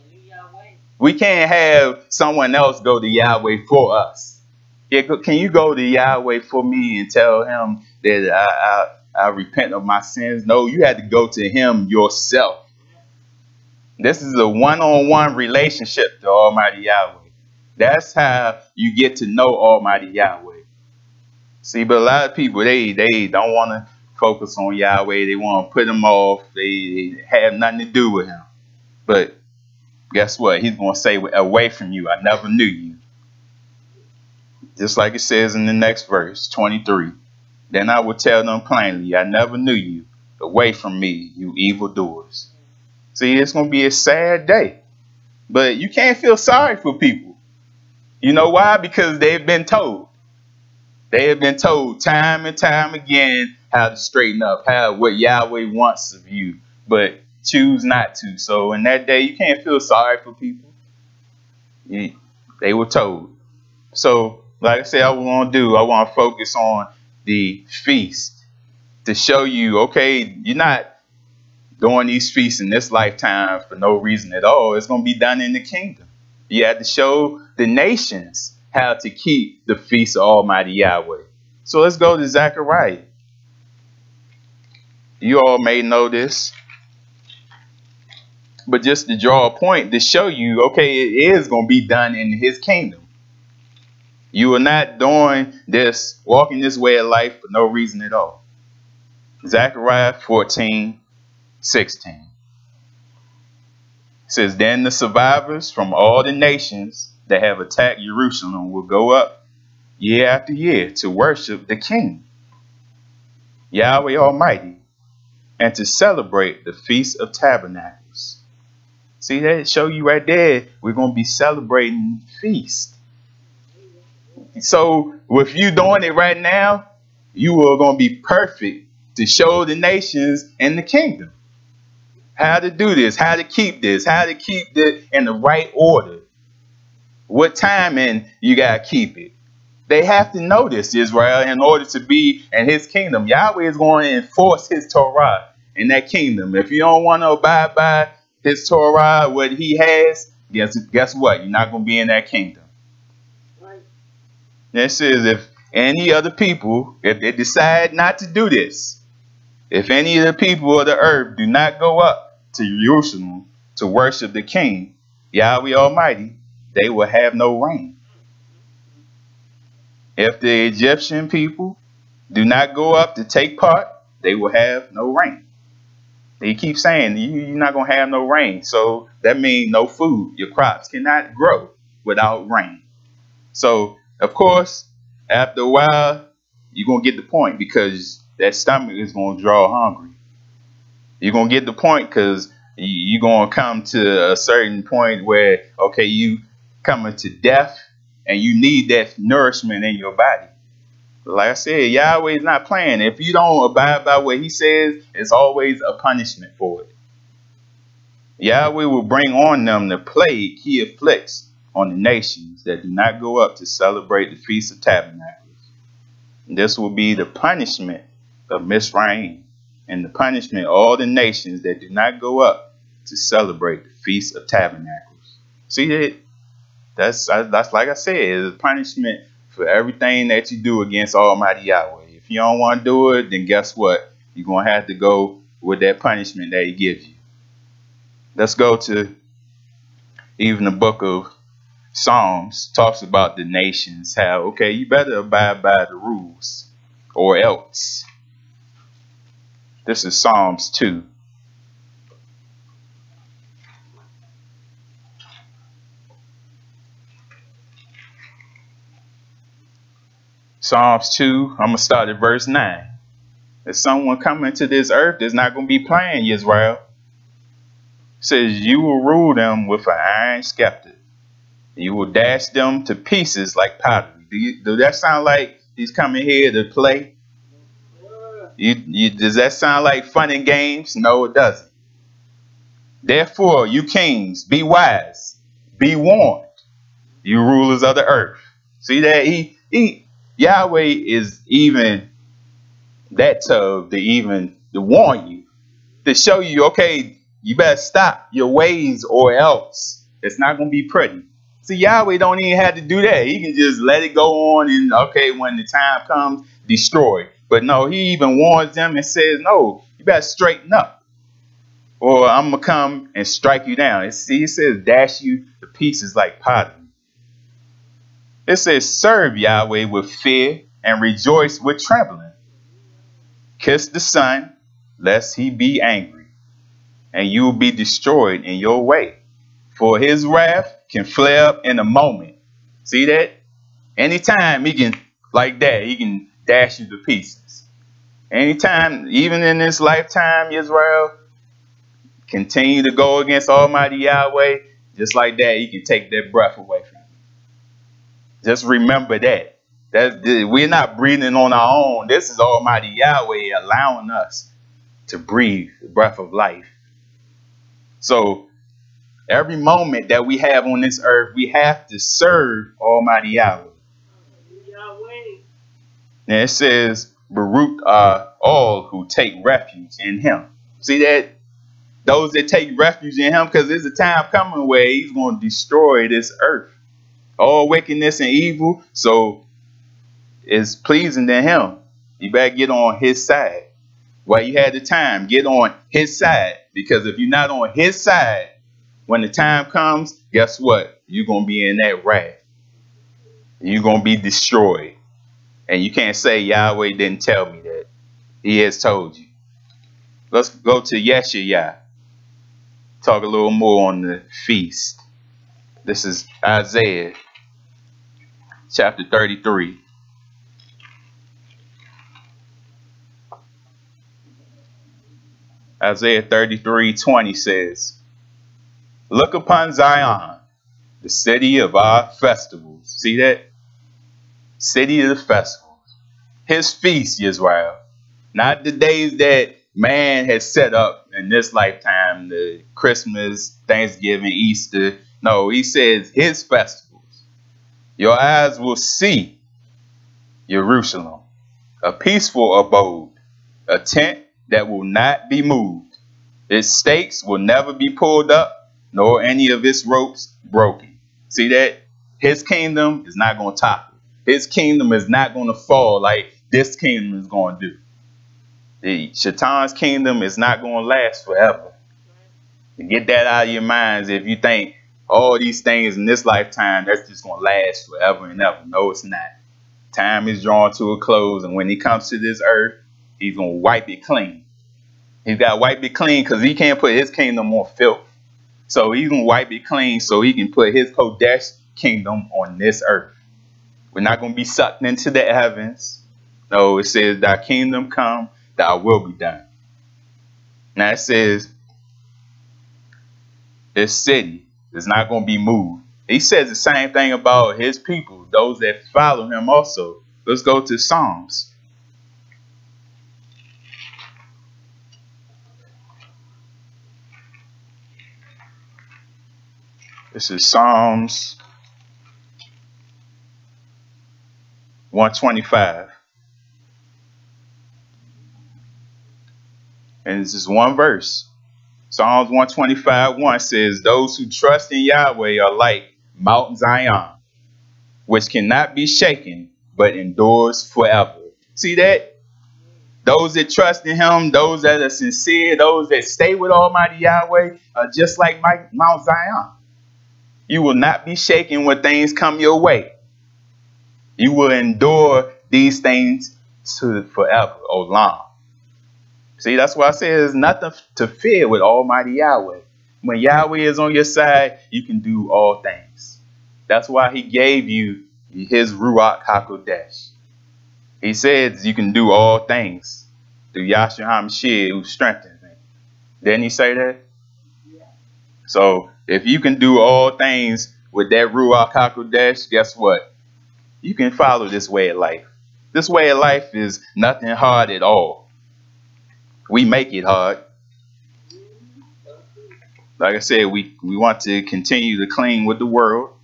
We can't have someone else go to Yahweh for us. Yeah, can you go to Yahweh for me and tell him that I repent of my sins? No, you had to go to him yourself. This is a one-on-one relationship to Almighty Yahweh. That's how you get to know Almighty Yahweh. See, but a lot of people, they don't want to focus on Yahweh. They want to put him off. They have nothing to do with him. But guess what? He's going to say, away from you, I never knew you. Just like it says in the next verse, 23. Then I will tell them plainly, I never knew you. Away from me, you evildoers. See, it's going to be a sad day. But you can't feel sorry for people. You know why? Because they've been told. They have been told time and time again how to straighten up, what Yahweh wants of you, but choose not to. So in that day, you can't feel sorry for people. They were told. So, like I said, I want to focus on the feast to show you, okay, you're not doing these feasts in this lifetime for no reason at all. It's going to be done in the kingdom. You have to show the nations how to keep the feast of Almighty Yahweh. So let's go to Zechariah. You all may know this, but just to draw a point to show you, okay, it is going to be done in his kingdom. You are not doing this, walking this way of life for no reason at all. Zechariah 14:16. It says, then the survivors from all the nations that have attacked Jerusalem will go up year after year to worship the King, Yahweh Almighty, and to celebrate the Feast of Tabernacles. See, that show you right there, we're going to be celebrating feast. So with you doing it right now, you are going to be perfect to show the nations and the kingdom how to do this, how to keep this, how to keep it in the right order. What timing you got to keep it. They have to know this, Israel, in order to be in his kingdom. Yahweh is going to enforce his Torah in that kingdom. If you don't want to abide by his Torah, what he has, guess what? You're not going to be in that kingdom. Right. It says if any other people, if they decide not to do this, if any of the people of the earth do not go up to Jerusalem to worship the King, Yahweh Almighty, they will have no rain. If the Egyptian people do not go up to take part, they will have no rain. He keeps saying you're not going to have no rain. So that means no food. Your crops cannot grow without rain. So, of course, after a while, you're going to get the point because that stomach is going to draw hungry. You're going to get the point because you're going to come to a certain point where, okay, you coming to death and you need that nourishment in your body. Like I said, Yahweh is not playing. If you don't abide by what he says, it's always a punishment for it. Yahweh will bring on them the plague he afflicts on the nations that do not go up to celebrate the Feast of Tabernacles. And this will be the punishment of Mizraim and the punishment of all the nations that do not go up to celebrate the Feast of Tabernacles. See that? That's like I said, it's a punishment for everything that you do against Almighty Yahweh. If you don't want to do it, then guess what? You're going to have to go with that punishment that he gives you. Let's go to even the book of Psalms. Talks about the nations. How, okay, you better abide by the rules or else. This is Psalms 2. Psalms 2, I'm going to start at verse 9. If someone coming to this earth is not going to be playing, Yisrael. It says, you will rule them with an iron scepter. You will dash them to pieces like pottery. Do that sound like he's coming here to play? Does that sound like fun and games? No, it doesn't. Therefore, you kings, be wise, be warned, you rulers of the earth. See that Yahweh is even that tough to warn you, to show you, okay, you better stop your ways or else it's not going to be pretty. See, Yahweh don't even have to do that. He can just let it go on and, okay, when the time comes, destroy. But no, he even warns them and says, no, you better straighten up, or I'm going to come and strike you down. See, it says dash you to pieces like pottery. It says serve Yahweh with fear and rejoice with trembling. Kiss the Son, lest he be angry, and you will be destroyed in your way. For his wrath can flare up in a moment. See that? Anytime he can, like that, he can dash you to pieces. Anytime, even in this lifetime, Israel, continue to go against Almighty Yahweh, just like that, he can take that breath away from you. Just remember that. We're not breathing on our own. This is Almighty Yahweh allowing us to breathe the breath of life. So every moment that we have on this earth, we have to serve Almighty Yahweh. And it says, Baruch are all who take refuge in him. See that? Those that take refuge in him, because there's a time coming where he's going to destroy this earth. All wickedness and evil. So it's pleasing to him. You better get on his side. While you had the time, get on his side. Because if you're not on his side, when the time comes, guess what? You're going to be in that wrath. You're going to be destroyed. And you can't say Yahweh didn't tell me that. He has told you. Let's go to Yeshua. Talk a little more on the feast. This is Isaiah chapter 33. Isaiah 33:20 says, look upon Zion, the city of our festivals. See that? City of the festivals. His feast, Yisrael. Not the days that man has set up in this lifetime, the Christmas, Thanksgiving, Easter. No, he says his festivals. Your eyes will see Jerusalem, a peaceful abode, a tent that will not be moved. Its stakes will never be pulled up, nor any of its ropes broken. See that? His kingdom is not going to topple. His kingdom is not going to fall like this kingdom is going to do. The Shaitan's kingdom is not going to last forever. Get that out of your minds if you think all these things in this lifetime, that's just going to last forever and ever. No, it's not. Time is drawn to a close, and when he comes to this earth, he's going to wipe it clean. He's got to wipe it clean because he can't put his kingdom on filth. So he's going to wipe it clean so he can put his Kodesh kingdom on this earth. We're not going to be sucked into the heavens. No, it says, thy kingdom come, thy will be done. Now it says, this city is not going to be moved. He says the same thing about his people, those that follow him also. Let's go to Psalms. This is Psalms 125. And this is one verse. Psalms 125:1 says, those who trust in Yahweh are like Mount Zion, which cannot be shaken, but endures forever. See that? Those that trust in him, those that are sincere, those that stay with Almighty Yahweh are just like Mount Zion. You will not be shaken when things come your way. You will endure these things to forever, olam. See, that's why I say there's nothing to fear with Almighty Yahweh. When Yahweh is on your side, you can do all things. That's why he gave you his Ruach HaKodesh. He says you can do all things through Yahshua HaMashiach who strengthens me. Didn't he say that? Yeah. So if you can do all things with that Ruach HaKodesh, guess what? You can follow this way of life. This way of life is nothing hard at all. We make it hard. Like I said, we want to continue to cling with the world.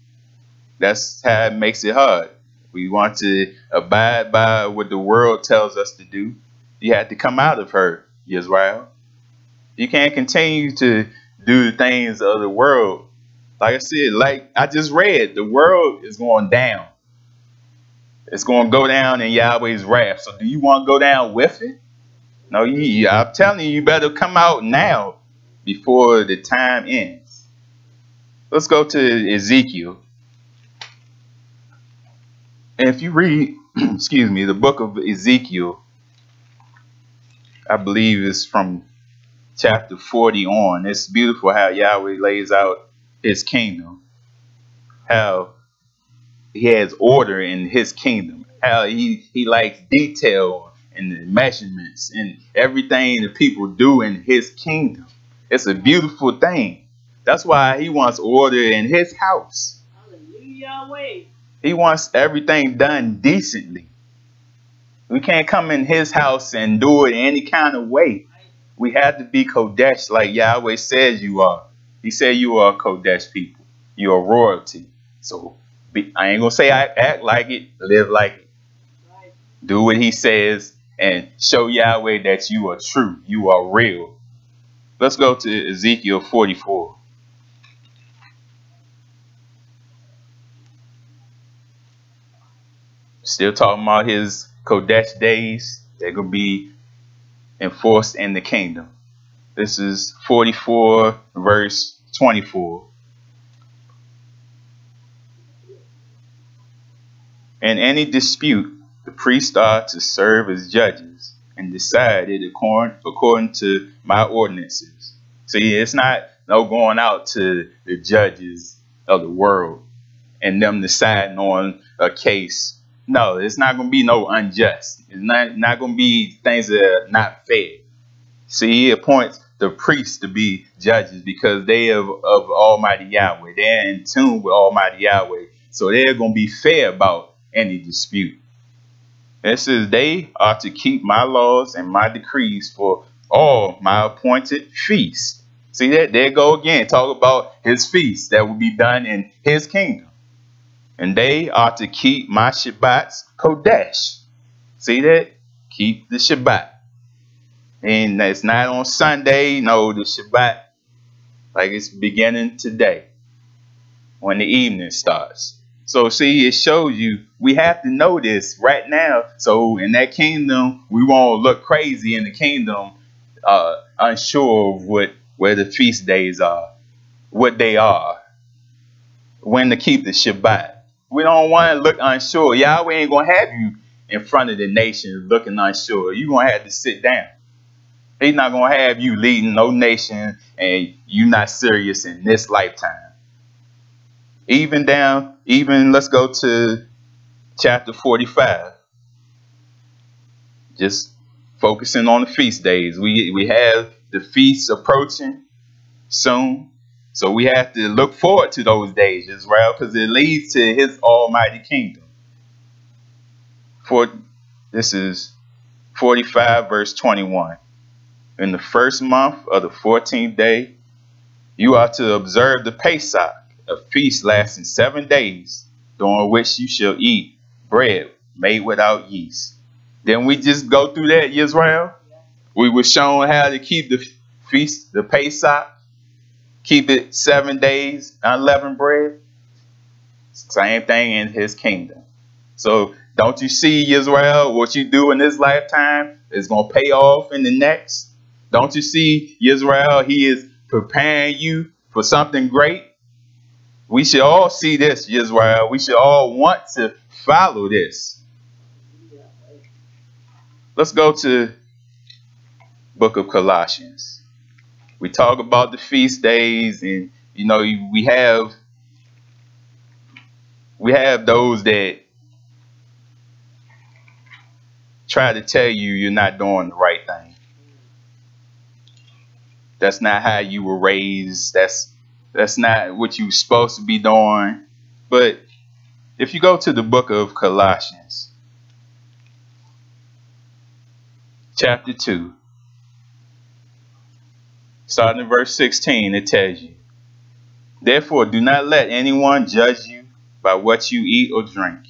That's how it makes it hard. We want to abide by what the world tells us to do. You have to come out of her, Yisrael. You can't continue to do the things of the world Like I said, like I just read, the world is going down. It's going to go down in Yahweh's wrath. So do you want to go down with it? No, I'm telling you, you better come out now before the time ends. Let's go to Ezekiel. And if you read, excuse me, the book of Ezekiel, I believe it's from chapter 40 on. It's beautiful how Yahweh lays out his kingdom, how he has order in his kingdom, how he likes detail and the measurements and everything the people do in his kingdom. It's a beautiful thing. That's why he wants order in his house. Hallelujah. He wants everything done decently. We can't come in his house and do it any kind of way. We have to be Kodesh like Yahweh says you are. He said you are a Kodesh people. You are royalty. So I ain't going to say act like it, live like it. Do what he says and show Yahweh that you are true. You are real. Let's go to Ezekiel 44. Still talking about his Kodesh days. They're going to be enforced in the kingdom. This is 44 verse 24. In any dispute, the priests are to serve as judges and decide it according to my ordinances. See, it's not no going out to the judges of the world and them deciding on a case. No, it's not going to be no unjust. It's not going to be things that are not fair. See, he appoints the priests to be judges because they of Almighty Yahweh. They're in tune with Almighty Yahweh. So they're going to be fair about any dispute. It says they are to keep my laws and my decrees for all my appointed feasts. See that? There go again. Talk about his feasts that will be done in his kingdom. And they are to keep my Shabbats Kodesh. See that? Keep the Shabbat. And it's not on Sunday. No, the Shabbat, like it's beginning today when the evening starts. So see, it shows you we have to know this right now. So in that kingdom, we won't look crazy in the kingdom, unsure of where the feast days are, what they are, when to keep the Shabbat. We don't want to look unsure. Yahweh ain't going to have you in front of the nations looking unsure. You're going to have to sit down. He's not going to have you leading no nation and you not serious in this lifetime. Even let's go to chapter 45. Just focusing on the feast days. We have the feasts approaching soon. So we have to look forward to those days, Israel, because it leads to his almighty kingdom. This is 45 verse 21. In the first month of the 14th day, you are to observe the Pesach, a feast lasting 7 days, during which you shall eat bread made without yeast. Then we just go through that, Yisrael. We were shown how to keep the feast, the Pesach, keep it 7 days, unleavened bread. Same thing in his kingdom. So don't you see, Yisrael, what you do in this lifetime is going to pay off in the next? Don't you see, Yisrael, he is preparing you for something great? We should all see this, Yisrael. We should all want to follow this. Let's go to book of Colossians. We talk about the feast days, and you know we have those that try to tell you you're not doing the right thing. That's not how you were raised. That's not what you were supposed to be doing. But if you go to the book of Colossians, chapter 2, starting in verse 16, it tells you, therefore do not let anyone judge you by what you eat or drink,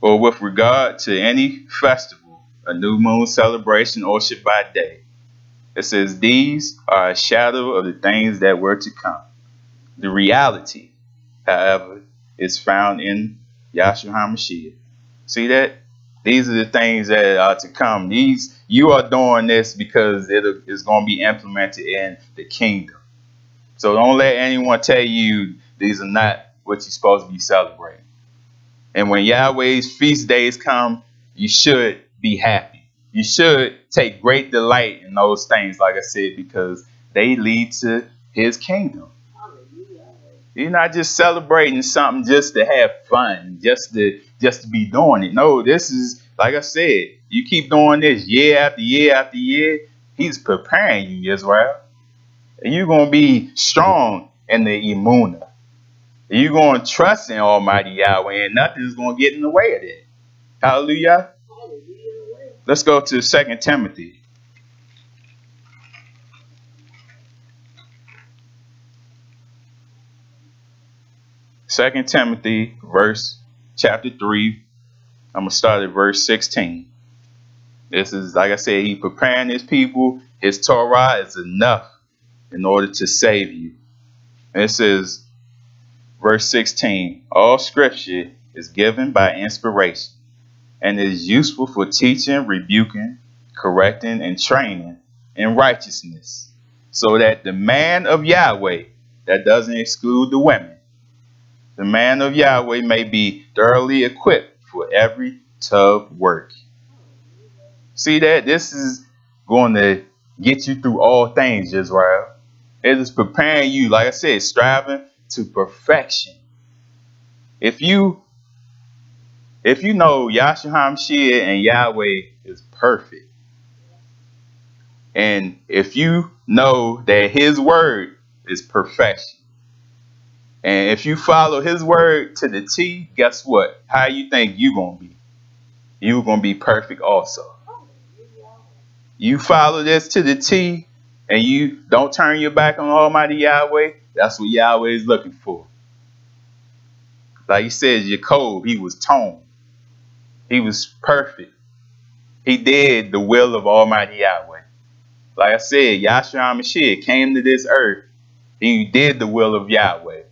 or with regard to any festival, a new moon celebration, or Shabbat day. It says, these are a shadow of the things that were to come. The reality, however, is found in Yahshua HaMashiach. See that? These are the things that are to come. You are doing this because it is going to be implemented in the kingdom. So don't let anyone tell you these are not what you're supposed to be celebrating. And when Yahweh's feast days come, you should be happy. You should take great delight in those things, like I said, because they lead to his kingdom. You're not just celebrating something just to have fun, just to be doing it. No, this is, like I said, you keep doing this year after year after year, he's preparing you, Yisrael. And you're going to be strong in the Emunah. You're going to trust in Almighty Yahweh, and nothing is going to get in the way of it. Hallelujah. Let's go to 2 Timothy. 2 Timothy, chapter 3. I'm going to start at verse 16. This is, like I said, he preparing his people. His Torah is enough in order to save you. And it says, verse 16, all scripture is given by inspiration and is useful for teaching, rebuking, correcting, and training in righteousness, so that the man of Yahweh, that doesn't exclude the women, the man of Yahweh may be thoroughly equipped for every tub work. See that? This is going to get you through all things, Yisrael. It is preparing you, like I said, striving to perfection. If you know Yahshua HaMashiach and Yahweh is perfect, and if you know that his word is perfection, and if you follow his word to the T, guess what? How you think you're going to be? You're going to be perfect also. You follow this to the T, and you don't turn your back on Almighty Yahweh, that's what Yahweh is looking for. Like he said, Jacob, he was toned. He was perfect. He did the will of Almighty Yahweh. Like I said, Yahshua HaMashiach came to this earth. He did the will of Yahweh.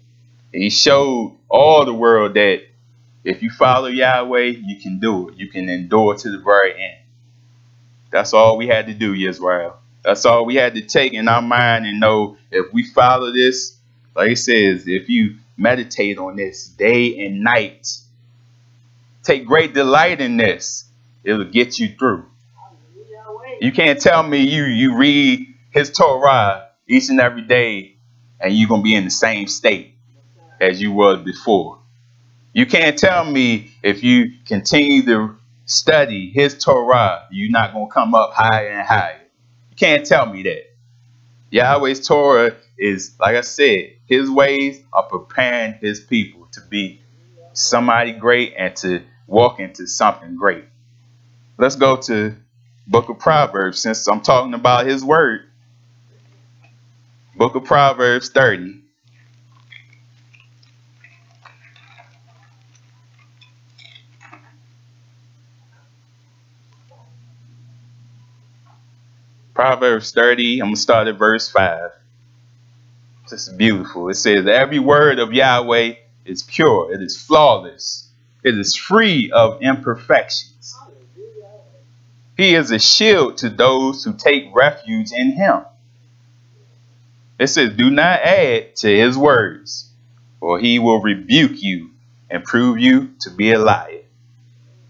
He showed all the world that if you follow Yahweh, you can do it. You can endure to the very end. That's all we had to do, Yisrael. That's all we had to take in our mind and know if we follow this, like it says, if you meditate on this day and night, take great delight in this, it'll get you through. You can't tell me you read his Torah each and every day and you're going to be in the same state as you was before. You can't tell me if you continue to study his Torah, you're not going to come up higher and higher. You can't tell me that. Yahweh's Torah is, like I said, his ways are preparing his people to be somebody great and to walk into something great. Let's go to Book of Proverbs, since I'm talking about his word. Book of Proverbs 30. Proverbs 30, I'm going to start at verse 5. This is beautiful. It says, every word of Yahweh is pure. It is flawless. It is free of imperfections. He is a shield to those who take refuge in him. It says, do not add to his words, or he will rebuke you and prove you to be a liar.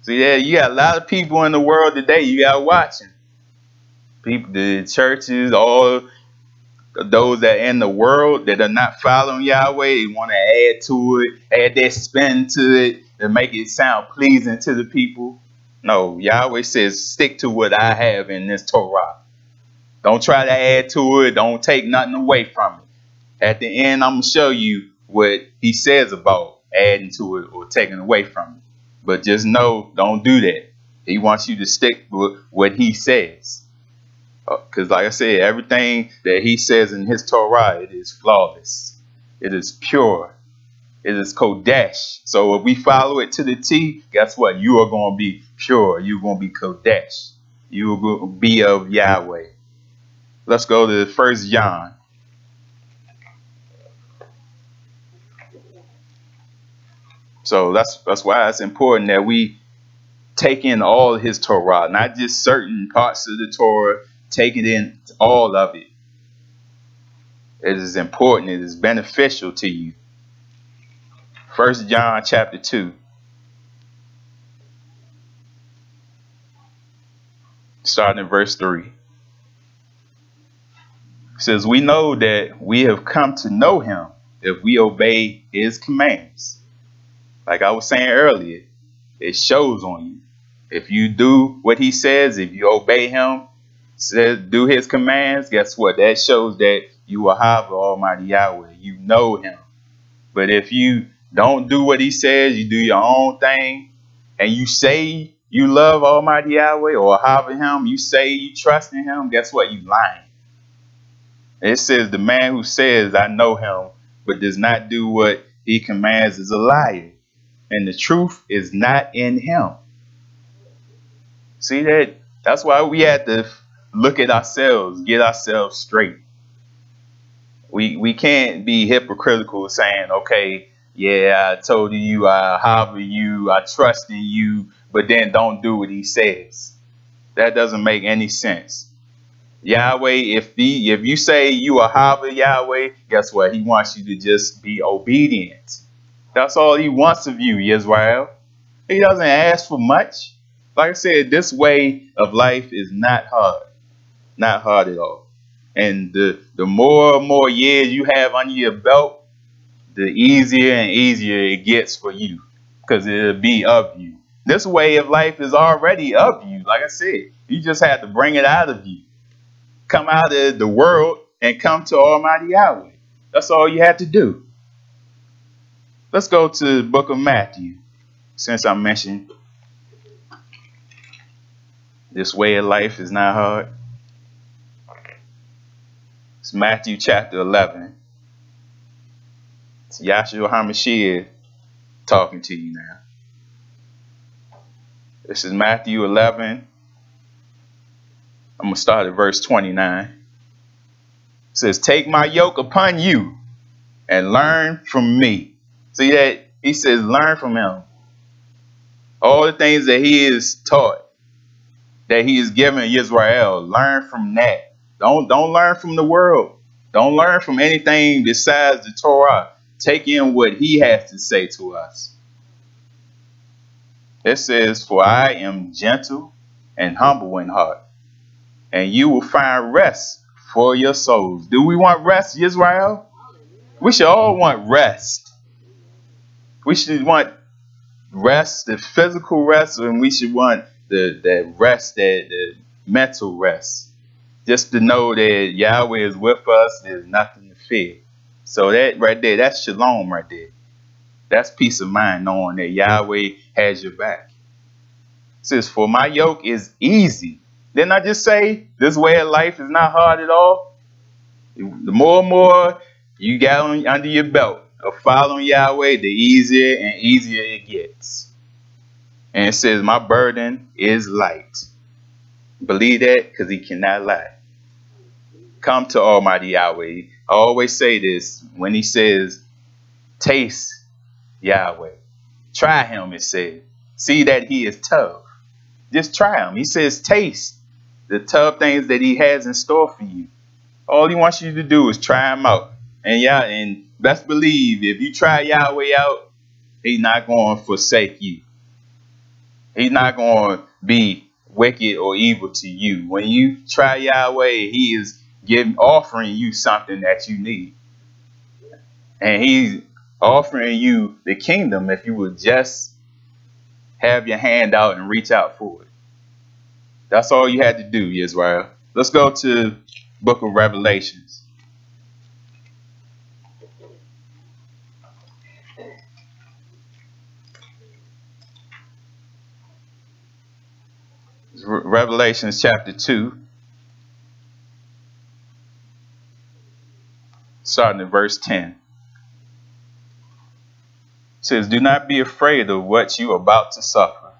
See, yeah, you got a lot of people in the world today you got watching. People, the churches, all those that are in the world that are not following Yahweh, they want to add to it, add their spin to it to make it sound pleasing to the people. No, Yahweh says, stick to what I have in this Torah. Don't try to add to it. Don't take nothing away from it. At the end, I'm going to show you what he says about adding to it or taking away from it. But just know, don't do that. He wants you to stick with what he says. Because like I said, everything that he says in his Torah, it is flawless. It is pure. It is Kodesh. So if we follow it to the T, guess what? You are going to be pure. You're going to be Kodesh. You are going to be of Yahweh. Let's go to 1 John. So that's why it's important that we take in all of his Torah, not just certain parts of the Torah, take it in all of it. It is important. It is beneficial to you. 1 John chapter 2. Starting in verse 3. It says, we know that we have come to know him if we obey his commands. Like I was saying earlier, it shows on you. If you do what he says, if you obey him, says do his commands, guess what? That shows that you are Yahweh, Almighty Yahweh. You know him. But if you don't do what he says, you do your own thing, and you say you love Almighty Yahweh or Yahweh him, you say you trust in him, guess what? You lying. It says the man who says, I know him, but does not do what he commands is a liar. And the truth is not in him. See that? That's why we have to look at ourselves, get ourselves straight. We can't be hypocritical saying, okay, yeah, I told you, I harbor you, I trust in you, but then don't do what he says. That doesn't make any sense. Yahweh, if you say you are harbor Yahweh, guess what? He wants you to just be obedient. That's all he wants of you, Yisrael. He doesn't ask for much. Like I said, this way of life is not hard. Not hard at all. And the more and more years you have under your belt, the easier and easier it gets for you. Because it'll be of you. This way of life is already of you. Like I said, you just have to bring it out of you. Come out of the world and come to Almighty Yahweh. That's all you have to do. Let's go to the book of Matthew. Since I mentioned this way of life is not hard. It's Matthew chapter 11. It's Yahshua HaMashiach talking to you now. This is Matthew 11. I'm going to start at verse 29. It says, take my yoke upon you and learn from me. See that? He says, learn from him. All the things that he is taught, that he is given Yisrael, learn from that. Don't learn from the world. Don't learn from anything besides the Torah. Take in what he has to say to us. It says, for I am gentle and humble in heart, and you will find rest for your souls. Do we want rest, Yisrael? We should all want rest. We should want rest, the physical rest, and we should want the rest, the mental rest. Just to know that Yahweh is with us, there's nothing to fear. So that right there, that's shalom right there. That's peace of mind, knowing that Yahweh has your back. It says, for my yoke is easy. Didn't I just say this way of life is not hard at all? The more and more you got under your belt of following Yahweh, the easier and easier it gets. And it says, my burden is light. Believe that, because he cannot lie. Come to Almighty Yahweh. I always say this when he says, taste Yahweh. Try him, it says. See that he is tough. Just try him. He says, taste the tough things that he has in store for you. All he wants you to do is try him out. And best believe, if you try Yahweh out, he's not going to forsake you. He's not going to be wicked or evil to you. When you try Yahweh, he is offering you something that you need. And he's offering you the kingdom if you would just have your hand out and reach out for it. That's all you had to do, Yisrael. Let's go to book of Revelations. Revelation chapter 2. Starting at verse 10. It says, do not be afraid of what you are about to suffer.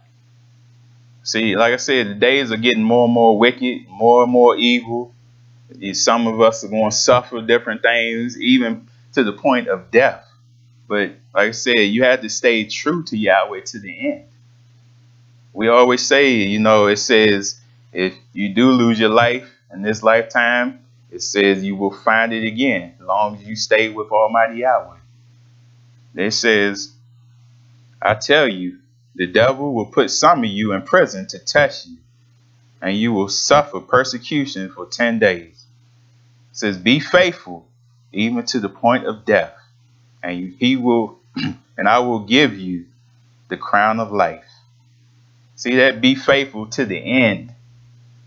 See, like I said, the days are getting more and more wicked, more and more evil. Some of us are going to suffer different things, even to the point of death. But like I said, you had to stay true to Yahweh to the end. We always say, you know, it says, if you do lose your life in this lifetime, it says you will find it again, as long as you stay with Almighty Yahweh. It says, I tell you, the devil will put some of you in prison to test you, and you will suffer persecution for 10 days. It says, be faithful even to the point of death, and I will give you the crown of life. See that? Be faithful to the end.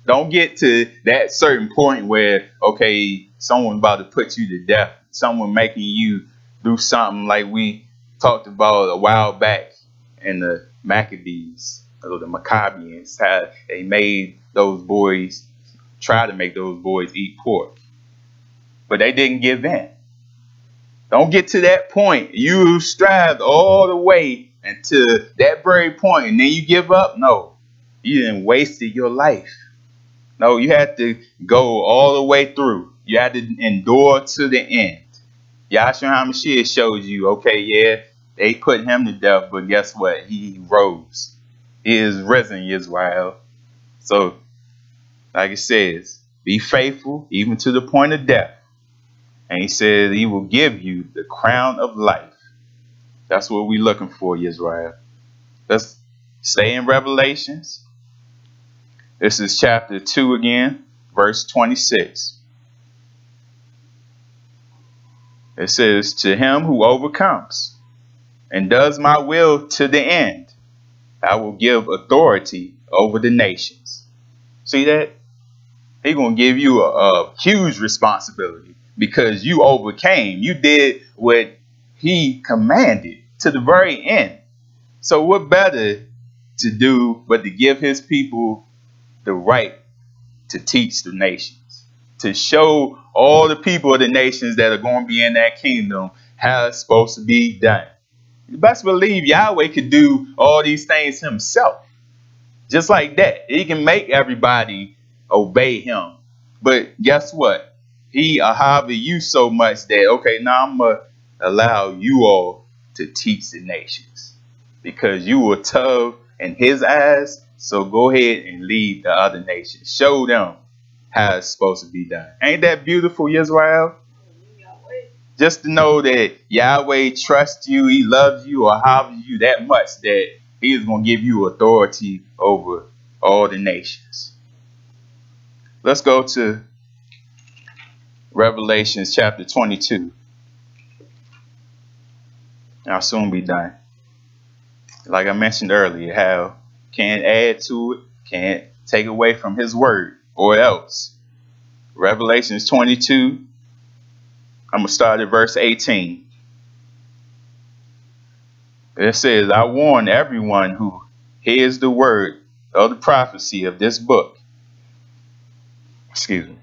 Don't get to that certain point where, okay, someone about to put you to death, someone making you do something like we talked about a while back in the Maccabees, or the Maccabees, how they made those boys, try to make those boys eat pork. But they didn't give in. Don't get to that point. You strive all the way until that very point, and then you give up. No, you didn't wasted your life. No, you had to go all the way through. You had to endure to the end. Yahshua HaMashiach shows you, okay, yeah, they put him to death, but guess what? He rose. He is risen, Yisrael. So, like it says, be faithful even to the point of death. And he says he will give you the crown of life. That's what we're looking for, Yisrael. Let's stay in Revelations. This is chapter 2 again, verse 26. It says, to him who overcomes and does my will to the end, I will give authority over the nations. See that? He's going to give you a huge responsibility because you overcame. You did what he commanded to the very end. So what better to do but to give his people the right to teach the nations, to show all the people of the nations that are going to be in that kingdom how it's supposed to be done. You best believe Yahweh could do all these things himself. Just like that. He can make everybody obey him. But guess what? He harbor you so much that, okay, now I'm going to allow you all to teach the nations. Because you were tough in his eyes, so go ahead and lead the other nations. Show them how it's supposed to be done. Ain't that beautiful, Yisrael? Just to know that Yahweh trusts you, he loves you, or harbors you that much that he is going to give you authority over all the nations. Let's go to Revelation chapter 22. I'll soon be done. Like I mentioned earlier, how can't add to it, can't take away from his word, or else. Revelation 22, I'm going to start at verse 18. It says, I warn everyone who hears the word of the prophecy of this book. Excuse me.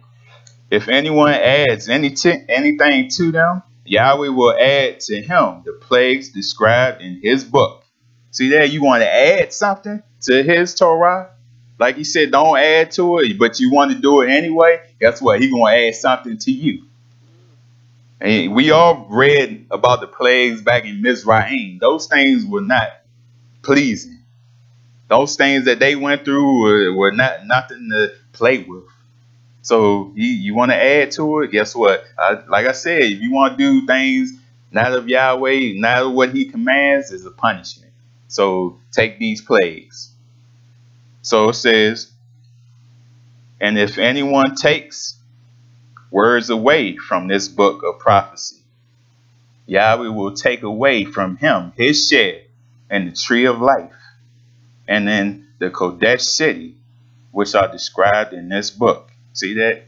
If anyone adds anything to them, Yahweh will add to him the plagues described in his book. See there, you want to add something to his Torah? Like he said, don't add to it, but you want to do it anyway. Guess what? He's going to add something to you. And we all read about the plagues back in Mizraim. Those things were not pleasing. Those things that they went through were nothing to play with. So you want to add to it? Guess what? Like I said, if you want to do things not of Yahweh, not of what he commands, is a punishment. So take these plagues. So it says, and if anyone takes words away from this book of prophecy, Yahweh will take away from him his share in the tree of life and in the Kodesh city, which are described in this book. See that?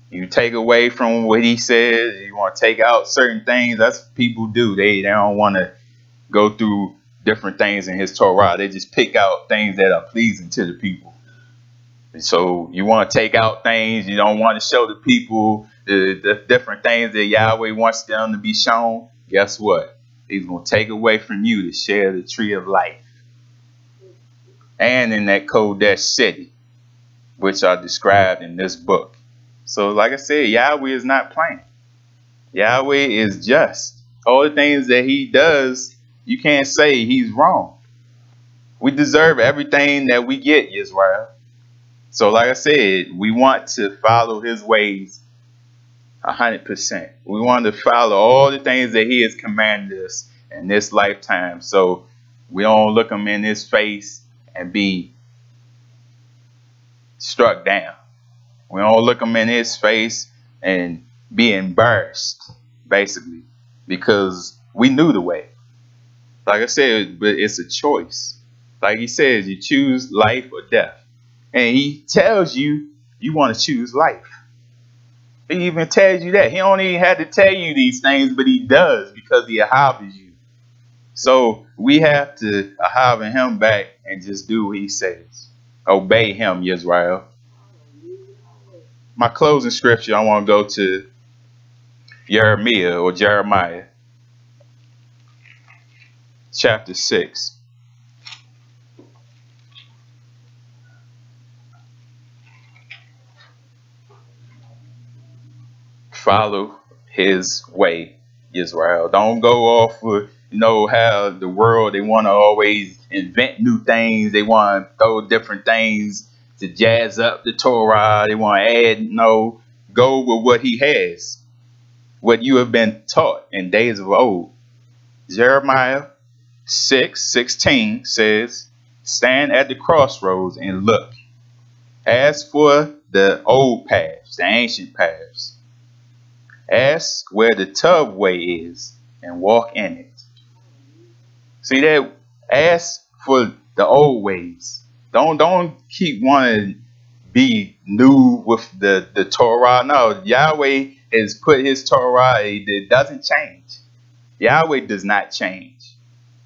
You take away from what he says, you want to take out certain things. That's what people do. They don't want to go through different things in his Torah. They just pick out things that are pleasing to the people. And so you want to take out things. You don't want to show the people the different things that Yahweh wants them to be shown. Guess what? He's going to take away from you to share the tree of life. And in that Kodesh city, which are described in this book. So like I said, Yahweh is not playing. Yahweh is just. All the things that he does, you can't say he's wrong. We deserve everything that we get, Yisrael. So like I said, we want to follow his ways 100%. We want to follow all the things that he has commanded us in this lifetime. So we don't look him in his face and be struck down. We don't look him in his face and be embarrassed, basically, because we knew the way. Like I said, but it's a choice. Like he says, you choose life or death. And he tells you, you want to choose life. He even tells you that. He don't even have to tell you these things, but he does because he ahabas you. So we have to ahava him back and just do what he says. Obey him, Yisrael. My closing scripture, I want to go to Jeremiah, chapter 6. Follow his way, Yisrael. Don't go off with, how the world, they want to always invent new things. They want to throw different things to jazz up the Torah. They want to add, go with what he has, what you have been taught in days of old. Jeremiah 6:16 says, stand at the crossroads and look. As for the old paths, the ancient paths, ask where the tub way is and walk in it. See that? Ask for the old ways. Don't keep wanting to be new with the Torah. No, Yahweh has put his Torah. It doesn't change. Yahweh does not change.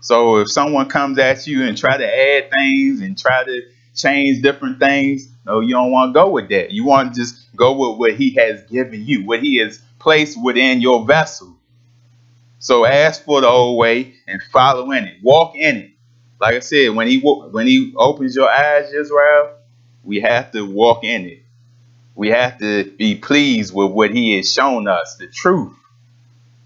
So if someone comes at you and try to add things and try to change different things, no, you don't want to go with that. You want to just go with what he has given you, what he has placed within your vessel. So ask for the old way and follow in it. Walk in it. Like I said, when he opens your eyes, Israel, we have to walk in it. We have to be pleased with what he has shown us, the truth.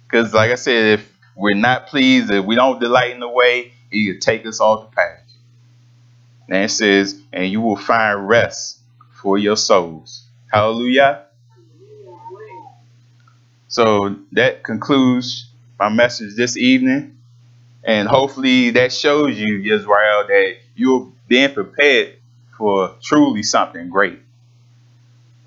Because like I said, if we're not pleased, if we don't delight in the way, he will take us off the path. And it says, and you will find rest for your souls. Hallelujah. So that concludes my message this evening. And hopefully that shows you, Yisrael, that you're being prepared for truly something great.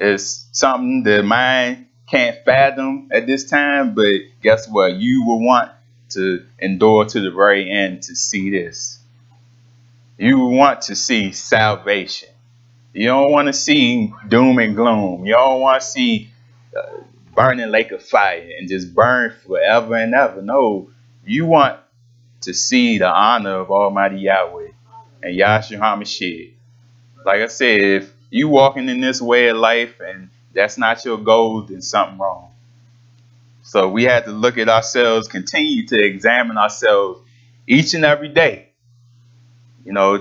It's something the mind can't fathom at this time, but guess what? You will want to endure to the very end to see this. You will want to see salvation. You don't want to see doom and gloom. You don't want to see burning lake of fire and just burn forever and ever. No, you want to see the honor of Almighty Yahweh and Yahshua HaMashiach. Like I said, if you walking in this way of life and that's not your goal, then something wrong. So we have to look at ourselves, continue to examine ourselves each and every day.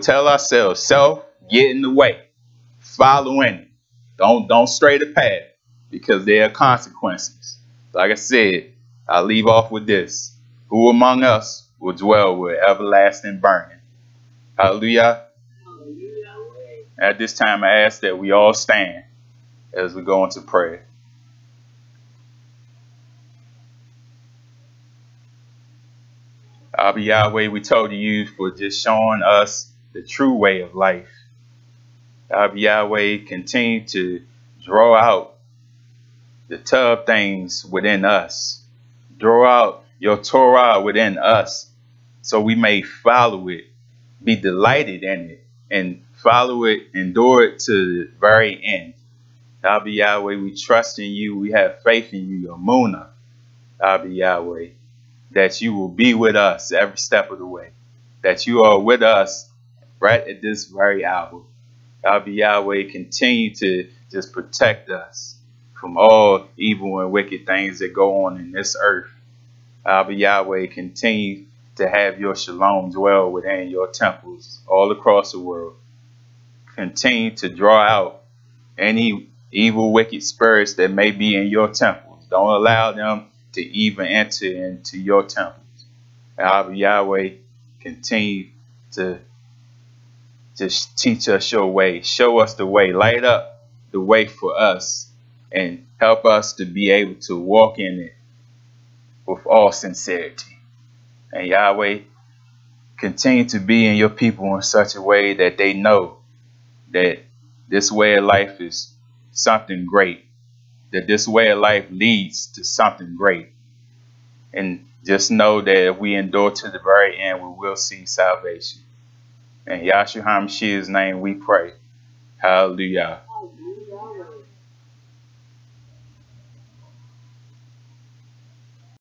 Tell ourselves, self, get in the way. Follow in it. Don't stray the path because there are consequences. Like I said, I'll leave off with this. Who among us will dwell with everlasting burning? Hallelujah. At this time, I ask that we all stand as we go into prayer. Abba Yahweh, we told you for just showing us the true way of life. Abba Yahweh, continue to draw out the tub things within us. Draw out your Torah within us so we may follow it, be delighted in it, and follow it, endure it to the very end. Abba Yahweh, we trust in you. We have faith in you, your Munah. Abba Yahweh, that you will be with us every step of the way. That you are with us right at this very hour. Abba Yahweh, continue to just protect us from all evil and wicked things that go on in this earth. Abba Yahweh, continue to have your shalom dwell within your temples all across the world. Continue to draw out any evil, wicked spirits that may be in your temples. Don't allow them to even enter into your temples. Yahweh, continue to just teach us your way. Show us the way. Light up the way for us and help us to be able to walk in it with all sincerity. And Yahweh, continue to be in your people in such a way that they know that this way of life is something great, that this way of life leads to something great. And just know that if we endure to the very end, we will see salvation. In Yahshua HaMashiach's name we pray. Hallelujah.